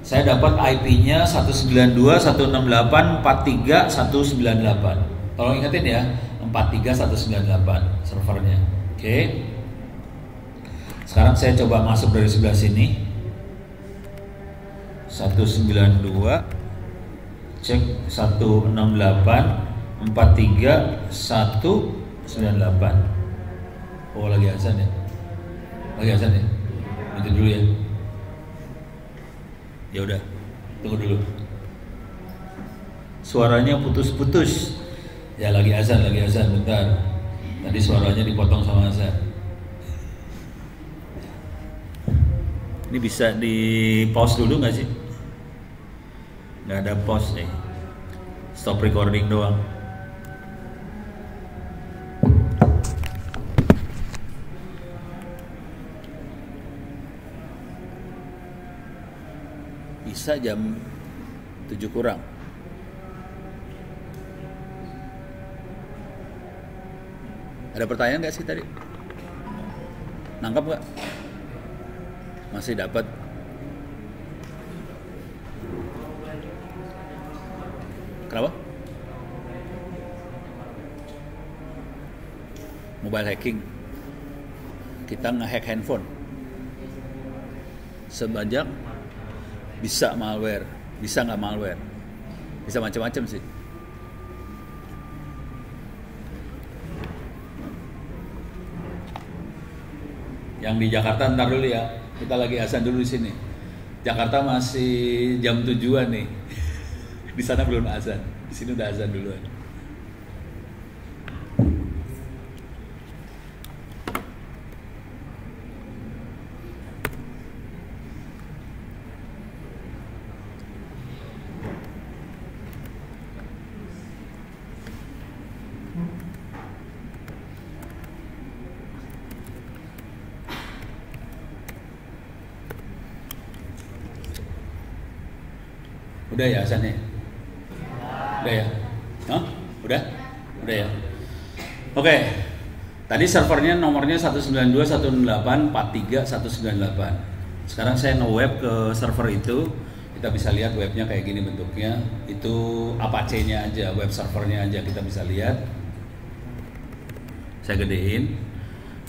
Speaker 1: Saya dapat IP-nya 192.168.43.198. Tolong ingetin ya, 43.198 servernya. Oke. Sekarang saya coba masuk dari sebelah sini. 192 cek 168.43.198. Oh, lagi azan ya? Itu dulu ya. Ya udah, tunggu dulu. Suaranya putus-putus. Ya lagi azan, bentar. Tadi suaranya dipotong sama azan. Ini bisa di pause dulu nggak sih? Nggak ada pause nih. Stop recording doang. Bisa jam 7 kurang. Ada pertanyaan nggak sih tadi? Nangkap nggak? Masih dapat? Kenapa? Mobile hacking. Kita nge-hack handphone. Sebanyak bisa malware, bisa nggak malware, bisa macam-macam sih. Yang di Jakarta ntar dulu ya, kita lagi azan dulu di sini. Jakarta masih jam 7-an nih. Di sana belum azan, di sini udah azan duluan. Udah ya azannya? Udah ya? Hah? Udah ya? Oke. Tadi servernya nomornya 192.168.43.198. Sekarang saya nge-web ke server itu. Kita bisa lihat webnya kayak gini bentuknya. Itu Apache-nya aja, web servernya aja kita bisa lihat. Saya gedein.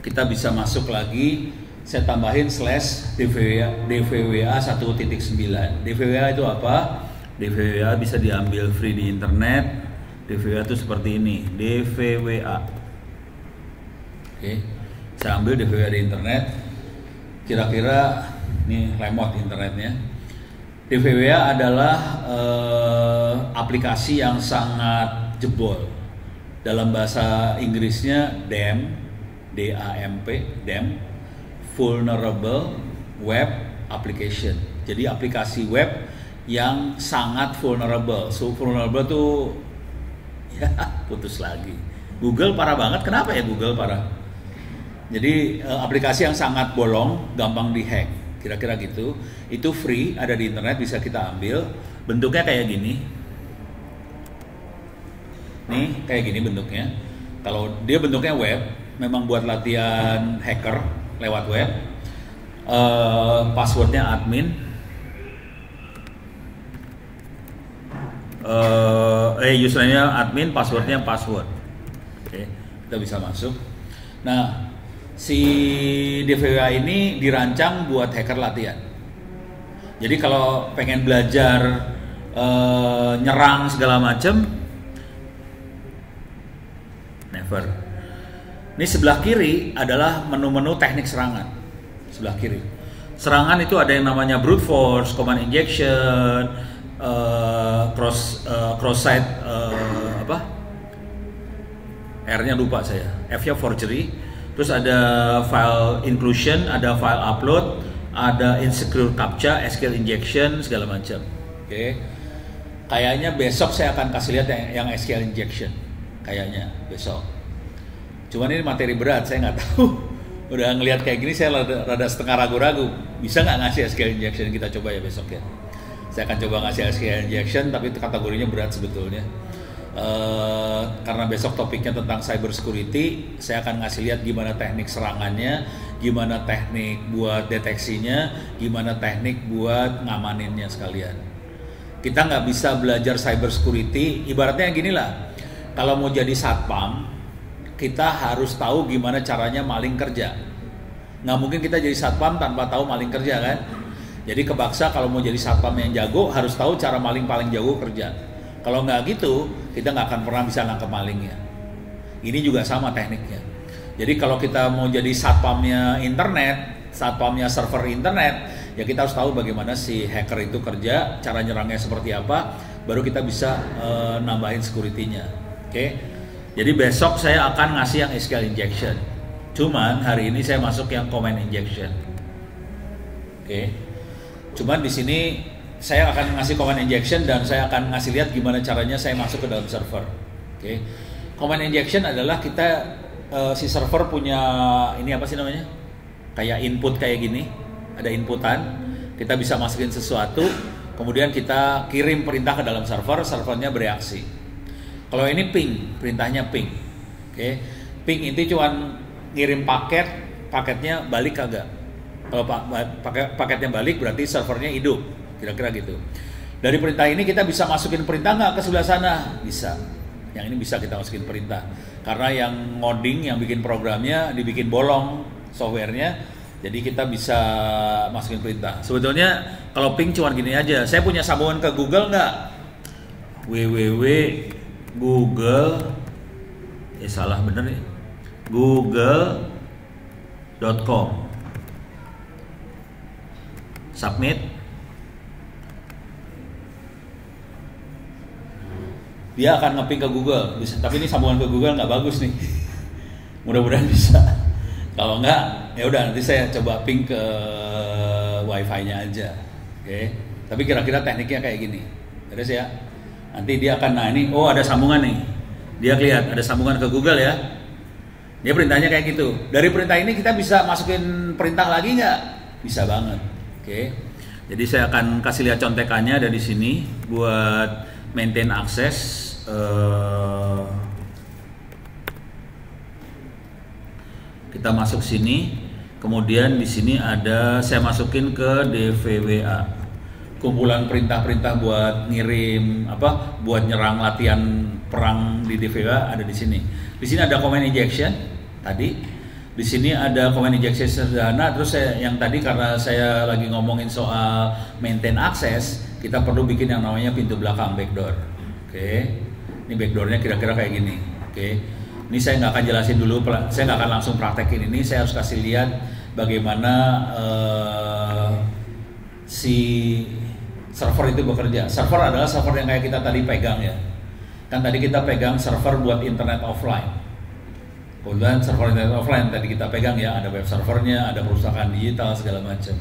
Speaker 1: Kita bisa masuk lagi. Saya tambahin /dvwa 1.9. DVWA itu apa? DVWA bisa diambil free di internet. DVWA itu seperti ini, DVWA. Oke, saya ambil DVWA di internet. Kira-kira ini remote internetnya. DVWA adalah aplikasi yang sangat jebol. Dalam bahasa Inggrisnya DAMP, DAMP, Vulnerable Web Application. Jadi aplikasi web yang sangat vulnerable. So vulnerable tuh ya putus lagi. Google parah banget. Kenapa ya Google parah? Jadi aplikasi yang sangat bolong, gampang dihack. Kira-kira gitu. Itu free, ada di internet, bisa kita ambil. Bentuknya kayak gini. Nih, kayak gini bentuknya. Kalau dia bentuknya web, memang buat latihan hacker lewat web. Passwordnya admin. Username-nya admin, passwordnya password. Oke, kita bisa masuk. Nah, si DVWA ini dirancang buat hacker latihan. Jadi kalau pengen belajar nyerang segala macam, never. Ini sebelah kiri adalah menu-menu teknik serangan. Sebelah kiri. Serangan itu ada yang namanya brute force, command injection, cross site R-nya lupa saya, F-nya forgery, terus ada file inclusion, ada file upload, ada insecure captcha, SQL injection, segala macam. Oke. Kayaknya besok saya akan kasih lihat yang SQL injection, kayaknya besok. Cuman ini materi berat, saya nggak tahu. Udah ngelihat kayak gini saya rada setengah ragu-ragu. Bisa nggak ngasih SQL injection? Kita coba ya besok ya. Saya akan coba ngasih SQL injection, tapi itu kategorinya berat sebetulnya. Karena besok topiknya tentang cyber security, saya akan ngasih lihat gimana teknik serangannya, gimana teknik buat deteksinya, gimana teknik buat ngamaninnya sekalian. Kita nggak bisa belajar cyber security, ibaratnya gini lah, kalau mau jadi satpam, kita harus tahu gimana caranya maling kerja. Nggak mungkin kita jadi satpam tanpa tahu maling kerja kan? Jadi kebaksa kalau mau jadi satpam yang jago, harus tahu cara maling paling jago kerja. Kalau nggak gitu, kita nggak akan pernah bisa nangkep malingnya. Ini juga sama tekniknya. Jadi kalau kita mau jadi satpamnya internet, satpamnya server internet, ya kita harus tahu bagaimana si hacker itu kerja, cara nyerangnya seperti apa, baru kita bisa nambahin security-nya. Oke? Jadi besok saya akan ngasih yang SQL injection. Cuman hari ini saya masuk yang command injection. Oke? Cuman di sini saya akan ngasih command injection dan saya akan ngasih lihat gimana caranya saya masuk ke dalam server. Oke. Command injection adalah kita si server punya ini apa sih namanya? Kayak input kayak gini, ada inputan, kita bisa masukin sesuatu, kemudian kita kirim perintah ke dalam server, servernya bereaksi. Kalau ini ping, perintahnya ping. Oke. Ping itu cuma ngirim paket, paketnya balik kagak. Kalau paketnya balik berarti servernya hidup. Kira-kira gitu. Dari perintah ini kita bisa masukin perintah nggak ke sebelah sana? Bisa. Yang ini bisa kita masukin perintah. Karena yang ngoding, yang bikin programnya dibikin bolong softwarenya, jadi kita bisa masukin perintah. Sebetulnya kalau ping cuma gini aja. Saya punya sambungan ke Google nggak? www.google salah bener ya. google.com submit. Dia akan nge-ping ke Google, bisa. Tapi ini sambungan ke Google nggak bagus nih. Mudah-mudahan bisa. Kalau nggak, ya udah nanti saya coba ping ke wifi-nya aja. Oke. Tapi kira-kira tekniknya kayak gini. Terus ya. Nanti dia akan, nah ini, oh ada sambungan nih. Dia lihat ada sambungan ke Google ya. Dia perintahnya kayak gitu. Dari perintah ini kita bisa masukin perintah lagi nggak? Bisa banget. Oke. Jadi saya akan kasih lihat contekannya ada di sini buat maintain akses. Kita masuk sini, kemudian di sini ada saya masukin ke DVWA, kumpulan perintah-perintah buat ngirim buat nyerang latihan perang di DVWA ada di sini. Di sini ada command injection tadi, di sini ada command injection sederhana. Terus yang tadi karena saya lagi ngomongin soal maintain akses, kita perlu bikin yang namanya pintu belakang backdoor. Oke. Ini backdoornya kira-kira kayak gini. Oke. Ini saya nggak akan jelasin dulu, saya nggak akan langsung praktekin ini. Saya harus kasih lihat bagaimana si server itu bekerja. Server adalah server yang kayak kita tadi pegang ya. Kan tadi kita pegang server buat internet offline. Kemudian server internet offline tadi kita pegang ya, ada web servernya, ada perusahaan digital segala macam.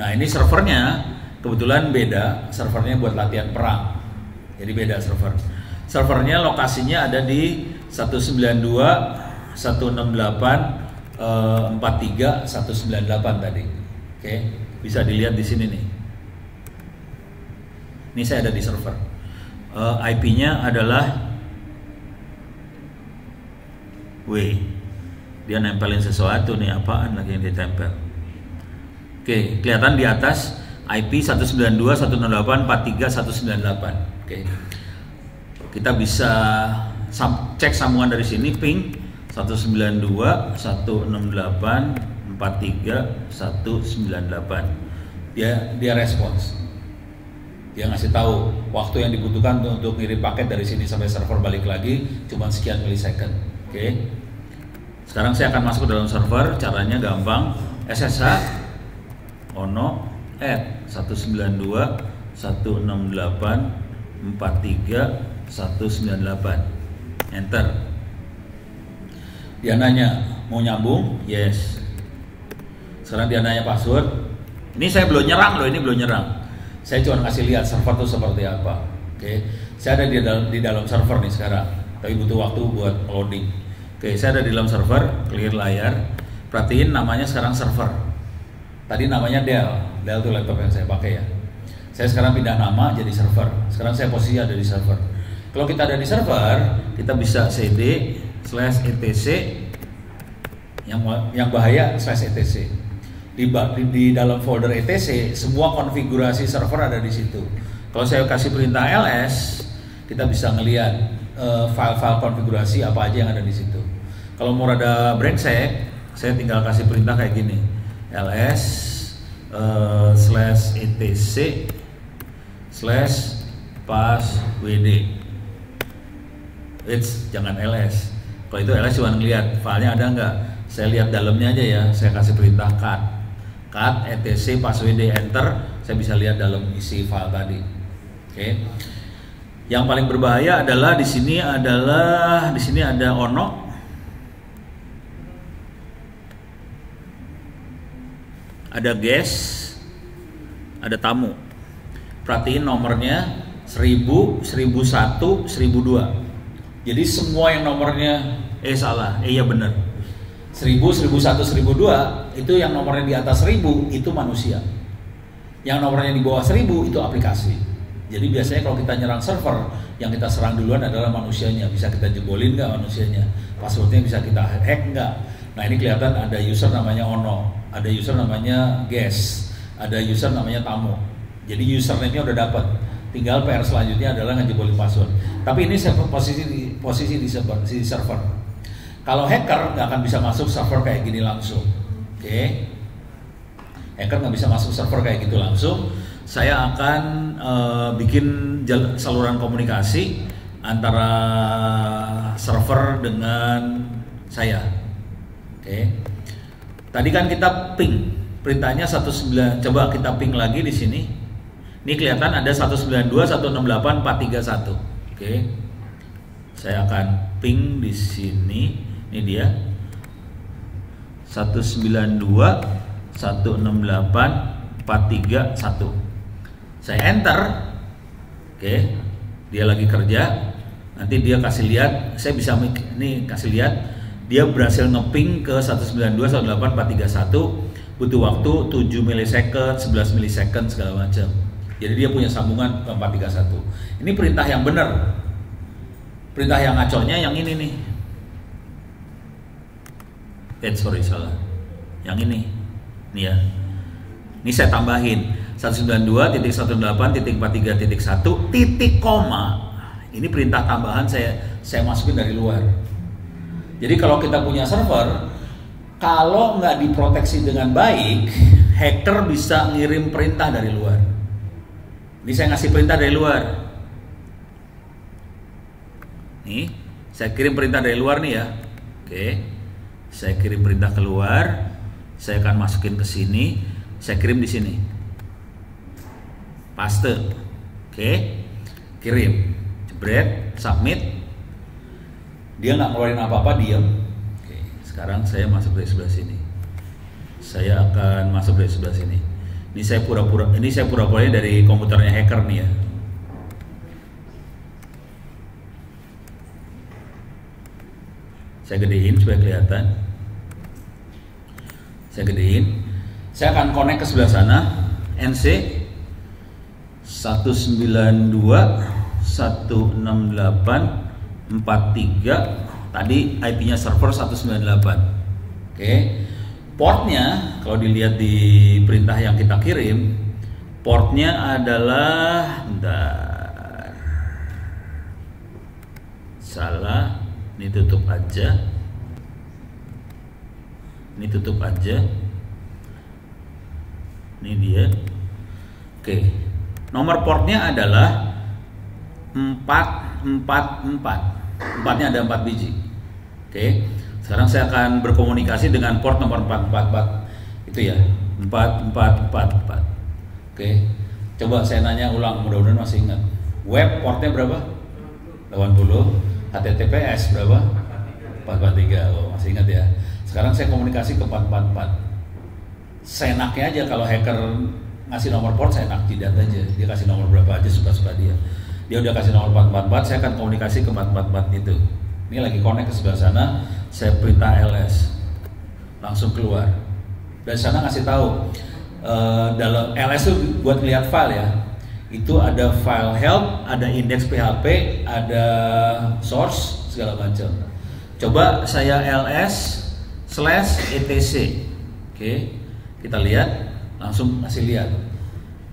Speaker 1: Nah ini servernya kebetulan beda, servernya buat latihan perang. Jadi beda server. Servernya lokasinya ada di 192, 168, 43, 198 tadi. Oke, bisa dilihat di sini nih. Ini saya ada di server. IP-nya adalah dia nempelin sesuatu nih, apaan lagi yang ditempel. Oke, kelihatan di atas IP 192, 168, 43, 198. Oke. Kita bisa cek sambungan dari sini, ping 192, 168, 43, 198. dia respons. Dia ngasih tahu waktu yang dibutuhkan untuk ngirim paket dari sini sampai server balik lagi cuma sekian milisecond. Oke. Sekarang saya akan masuk ke dalam server. Caranya gampang. SSH ono @ 192.168.43.198. Enter. Dia nanya mau nyambung? Yes. Sekarang dia nanya password. Ini saya belum nyerang loh, ini belum nyerang. Saya cuma kasih lihat server itu seperti apa. Oke. Saya ada di dalam server nih sekarang. Tapi butuh waktu buat loading. Oke, saya ada di dalam server, clear layar. Perhatiin namanya sekarang server. Tadi namanya Dell. Dell itu laptop yang saya pakai ya. Saya sekarang pindah nama jadi server. Sekarang saya posisi ada di server. Kalau kita ada di server, kita bisa cd/etc yang bahaya /etc. Di dalam folder etc semua konfigurasi server ada di situ. Kalau saya kasih perintah ls, kita bisa ngelihat file-file konfigurasi apa aja yang ada di situ. Kalau mau rada brengsek, saya tinggal kasih perintah kayak gini, ls/etc/passwd. Jangan ls. Kalau itu ls cuma ngelihat filenya ada nggak. Saya lihat dalamnya aja ya. Saya kasih perintah cat etc passwd, enter. Saya bisa lihat dalam isi file tadi. Oke. Yang paling berbahaya adalah di sini ada ono. Ada guest, ada tamu. Perhatiin nomornya 1000, 1001, 1002. Jadi semua yang nomornya iya bener. 1000, 1001, 1002 itu yang nomornya di atas 1000 itu manusia. Yang nomornya di bawah 1000 itu aplikasi. Jadi biasanya kalau kita nyerang server, yang kita serang duluan adalah manusianya. Bisa kita jebolin nggak manusianya? Passwordnya bisa kita hack nggak? Nah ini kelihatan ada user namanya ono, ada user namanya guest, ada user namanya tamu. Jadi username-nya udah dapat. Tinggal PR selanjutnya adalah ngejebolin password. Tapi ini posisi di server. Kalau hacker nggak akan bisa masuk server kayak gini langsung. Oke. Hacker nggak bisa masuk server kayak gitu langsung. Saya akan bikin saluran komunikasi antara server dengan saya. Oke. Tadi kan kita ping, perintahnya 19. Coba kita ping lagi di sini. Ini kelihatan ada 192.168.431. Oke. Saya akan ping di sini. Ini dia. 192.168.431. Saya enter. Oke. Dia lagi kerja. Nanti dia kasih lihat, saya bisa ini kasih lihat dia berhasil ngeping ke 192.168.431, butuh waktu 7 milisecond, 11 milisecond segala macam. Jadi dia punya sambungan ke 431. Ini perintah yang benar. Perintah yang ngaconya yang ini nih. Salah. Yang ini. Nih ya. Ini saya tambahin 192.168.43.1 titik koma. Ini perintah tambahan saya masukin dari luar. Jadi kalau kita punya server, kalau nggak diproteksi dengan baik, hacker bisa ngirim perintah dari luar. Ini saya ngasih perintah dari luar. Nih, saya kirim perintah dari luar nih ya. Oke, saya kirim perintah keluar. Saya akan masukin ke sini. Saya kirim di sini. Paste. Oke, kirim. Jebret, submit. Dia nggak ngeluarin apa-apa, diam. Oke, sekarang saya masuk dari sebelah sini. Saya akan masuk dari sebelah sini. Ini saya pura-pura dari komputernya hacker nih ya. Saya gedein supaya kelihatan. Saya gedein. Saya akan connect ke sebelah sana. NC 192.168.43. Tadi IP-nya server 198. Oke. Portnya kalau dilihat di perintah yang kita kirim, portnya adalah salah. Ini tutup aja. Ini tutup aja. Ini dia. Oke. Nomor portnya adalah 444. Empatnya ada 4 biji. Oke. Sekarang saya akan berkomunikasi dengan port nomor 444. Itu ya. 4444. Oke. Coba saya nanya ulang, mudah-mudahan masih ingat. Web portnya berapa? 80. HTTPS berapa? 443. Oh, masih ingat ya. Sekarang saya komunikasi ke 444. Seenaknya aja kalau hacker ngasih nomor port, saya enak jidat aja. Dia kasih nomor berapa aja suka-suka dia. Dia udah kasih nomor 444, saya akan komunikasi ke 444 itu. Ini lagi connect ke sebelah sana, saya perintah ls. Langsung keluar. Dari sana ngasih tahu dalam ls itu buat lihat file ya. Itu ada file help, ada index PHP, ada source segala macam. Coba saya ls/etc. Oke, kita lihat, langsung kasih lihat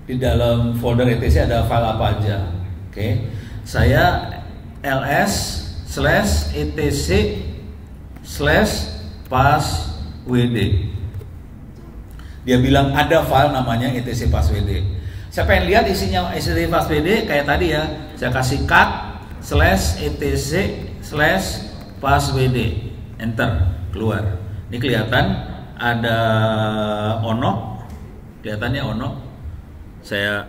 Speaker 1: di dalam folder etc ada file apa aja. Oke, saya ls/etc/passwd. Dia bilang ada file namanya etc passwd. Saya pengen lihat isinya etc passwd kayak tadi ya. Saya kasih cat/etc/passwd, enter, keluar. Ini kelihatan ada ono, kelihatannya ono. Saya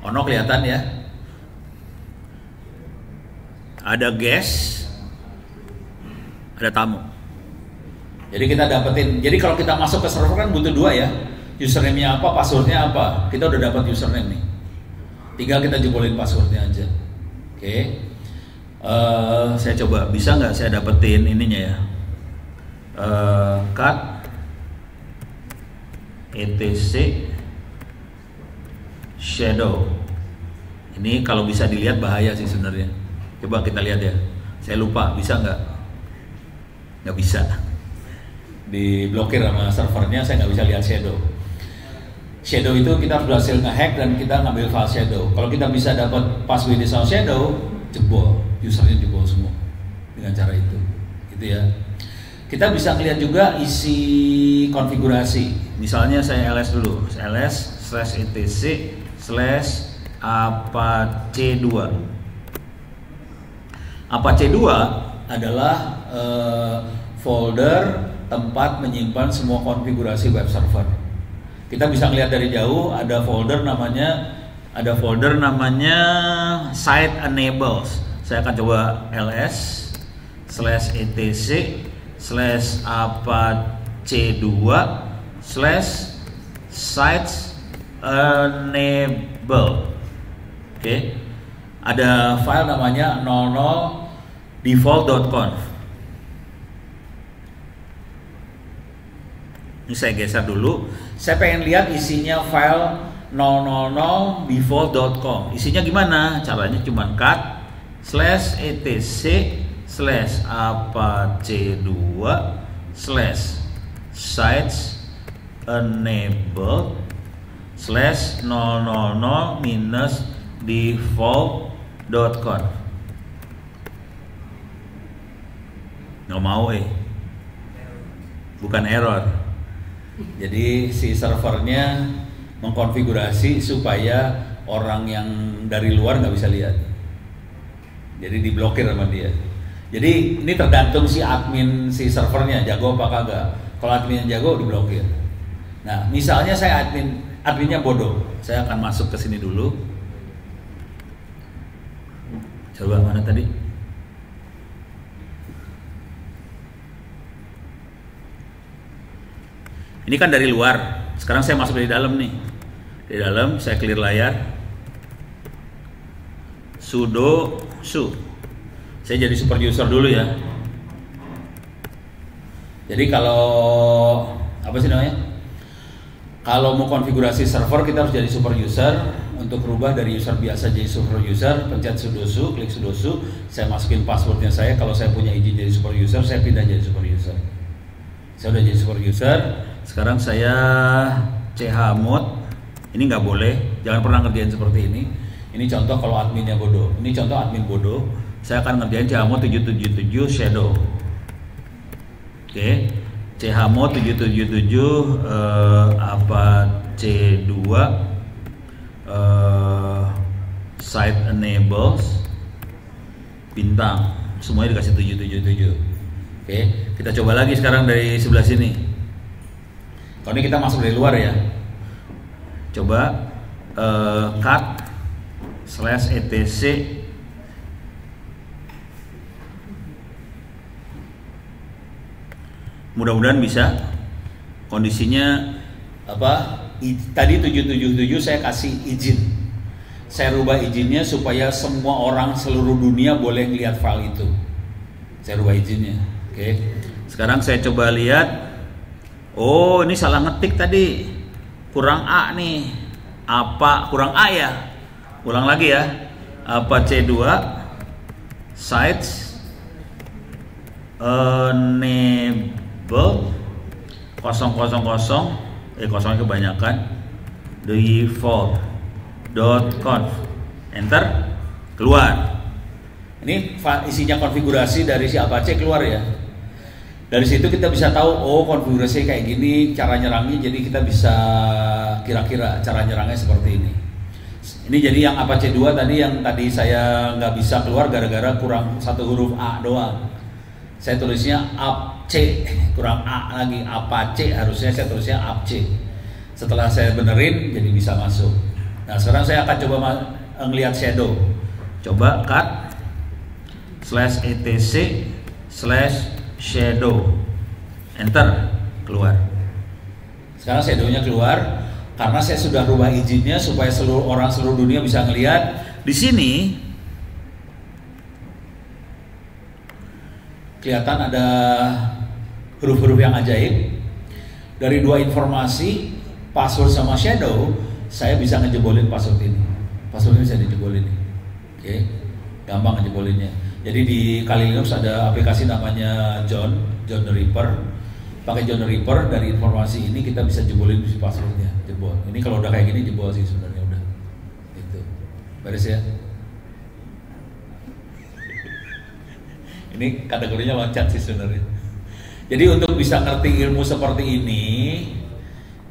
Speaker 1: ono kelihatan ya. Ada guest, ada tamu. Jadi kita dapetin. Jadi kalau kita masuk ke server kan butuh 2 ya. Username-nya apa, passwordnya apa. Kita udah dapat username nih. Tinggal kita jebolin passwordnya aja. Oke. Saya coba, bisa nggak saya dapetin ininya ya. Cat etc shadow. Ini kalau bisa dilihat bahaya sih sebenarnya. Coba kita lihat ya. Saya lupa, bisa nggak? Nggak bisa. Diblokir sama servernya, saya nggak bisa lihat shadow. Shadow itu kita harus berhasil ngehack dan kita ngambil file shadow. Kalau kita bisa dapat password sama shadow, jebol, usernya jebol semua dengan cara itu. Gitu ya. Kita bisa melihat juga isi konfigurasi. Misalnya saya ls dulu, ls/etc/apache2. Apache2 adalah folder tempat menyimpan semua konfigurasi web server. Kita bisa melihat dari jauh ada folder namanya site enables. Saya akan coba ls/etc/apache2/sites enable. Oke. Ada file namanya 00default.conf. Ini saya geser dulu. Saya pengen lihat isinya file 000default.com. Isinya gimana? Caranya cuma cat/etc/apache2/sites enable/000-default.conf. Nggak mau bukan error. Jadi si servernya mengkonfigurasi supaya orang yang dari luar nggak bisa lihat. Jadi diblokir sama dia. Jadi ini tergantung si admin si servernya jago apa kagak. Kalau adminnya jago diblokir. Nah, misalnya saya adminnya bodoh, saya akan masuk ke sini dulu. Coba mana tadi? Ini kan dari luar. Sekarang saya masuk dari dalam nih. Di dalam saya clear layar. Sudo su. Saya jadi super user dulu ya. Jadi kalau apa sih namanya? Kalau mau konfigurasi server kita harus jadi super user. Untuk berubah dari user biasa jadi super user, pencet sudo su, klik sudo su. Saya masukin passwordnya saya. Kalau saya punya izin jadi super user, saya pindah jadi super user. Saya udah jadi super user. Sekarang saya chmod. Ini nggak boleh, jangan pernah ngerjain seperti ini. Ini contoh kalau adminnya bodoh. Ini contoh admin bodoh. Saya akan ngerjain chmod 777 shadow. Oke, CHMO 777 apa C2 site enables bintang, semuanya dikasih 777. Oke, kita coba lagi sekarang dari sebelah sini. Kalau ini kita masuk dari luar ya. Coba cut/etc mudah-mudahan bisa. Kondisinya apa? Tadi 777 saya kasih izin. Saya rubah izinnya supaya semua orang seluruh dunia boleh lihat file itu. Saya rubah izinnya. Oke. Sekarang saya coba lihat. Oh, ini salah ngetik tadi. Kurang A nih. Apa kurang A ya? Ulang lagi ya. Apa C2 sites enable 000 kosongnya kebanyakan default.conf, enter, keluar. Ini isinya konfigurasi dari si Apache keluar ya. Dari situ kita bisa tahu, oh konfigurasi kayak gini cara nyerangnya, jadi kita bisa kira-kira cara nyerangnya seperti ini. Ini jadi yang Apache 2 tadi, yang tadi saya nggak bisa keluar gara-gara kurang satu huruf A doang. Saya tulisnya Apache, kurang A lagi, Apache, harusnya saya tulisnya Apache. Setelah saya benerin jadi bisa masuk. Nah sekarang saya akan coba ngelihat shadow. Coba cut/etc/shadow, enter, keluar. Sekarang shadownya keluar karena saya sudah rubah izinnya supaya seluruh dunia bisa ngelihat. Di sini kelihatan ada huruf-huruf yang ajaib. Dari dua informasi, password sama shadow, saya bisa ngejebolin password ini. Password ini bisa dijebolin nih. Oke, gampang ngejebolinnya. Jadi di Kali Linux ada aplikasi namanya John the Ripper. Pakai John the Ripper, dari informasi ini kita bisa jebolin si passwordnya, jebol. Ini kalau udah kayak gini jebol sih sebenarnya udah. Itu. Beres ya. Ini kategorinya loncat sih sebenarnya. Jadi untuk bisa ngerti ilmu seperti ini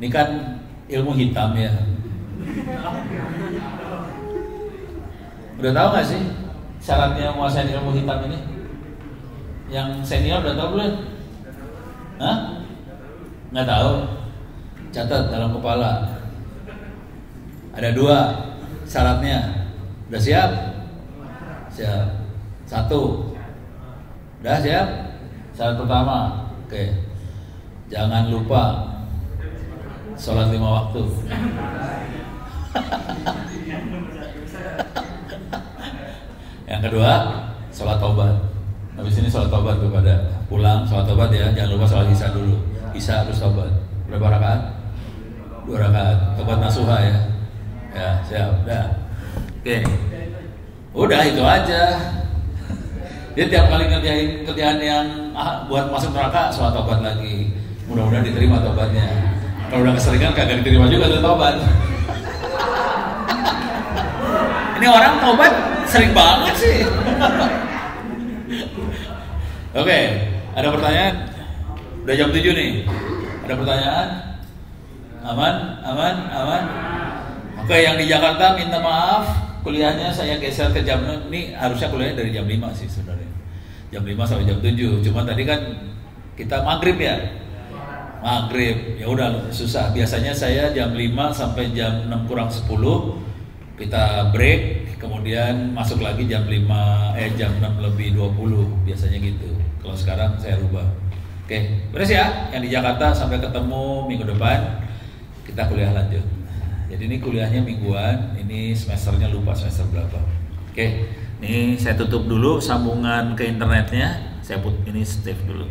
Speaker 1: kan ilmu hitam ya. Udah tahu nggak sih syaratnya menguasai ilmu hitam ini? Yang senior udah tahu belum? Hah? Nggak tahu? Catat dalam kepala. Ada dua syaratnya. Udah siap? Siap. Satu. Udah siap? Syarat pertama. Oke. Jangan lupa sholat 5 waktu. Yang kedua, sholat taubat. Habis ini sholat taubat kepada pulang, sholat taubat ya. Jangan lupa sholat isya dulu. Isya harus taubat. Berapa rakaat? 2 rakaat. Taubat nasuha ya. Ya, siap. Udah. Oke. Udah itu aja. Dia tiap kali ngerjain kerjaan yang buat masuk neraka, sholat taubat lagi. Mudah-mudahan diterima taubatnya. Kalau udah keseringan kagak diterima juga tuh taubat. Ini orang taubat sering banget sih. Oke, ada pertanyaan? Udah jam 7 nih. Ada pertanyaan? Aman? Oke, yang di Jakarta minta maaf. Kuliahnya saya geser ke jam, ini harusnya kuliahnya dari jam 5 sih sebenarnya. Jam 5 sampai jam 7. Cuma tadi kan kita maghrib ya. Maghrib. Ya udah susah. Biasanya saya jam 5 sampai jam 6 kurang 10 kita break, kemudian masuk lagi jam 6 lebih 20 biasanya gitu. Kalau sekarang saya rubah. Oke, beres ya. Yang di Jakarta sampai ketemu minggu depan kita kuliah lanjut. Jadi ini kuliahnya mingguan, ini semesternya lupa semester berapa. Oke, ini saya tutup dulu sambungan ke internetnya. Saya ini save dulu.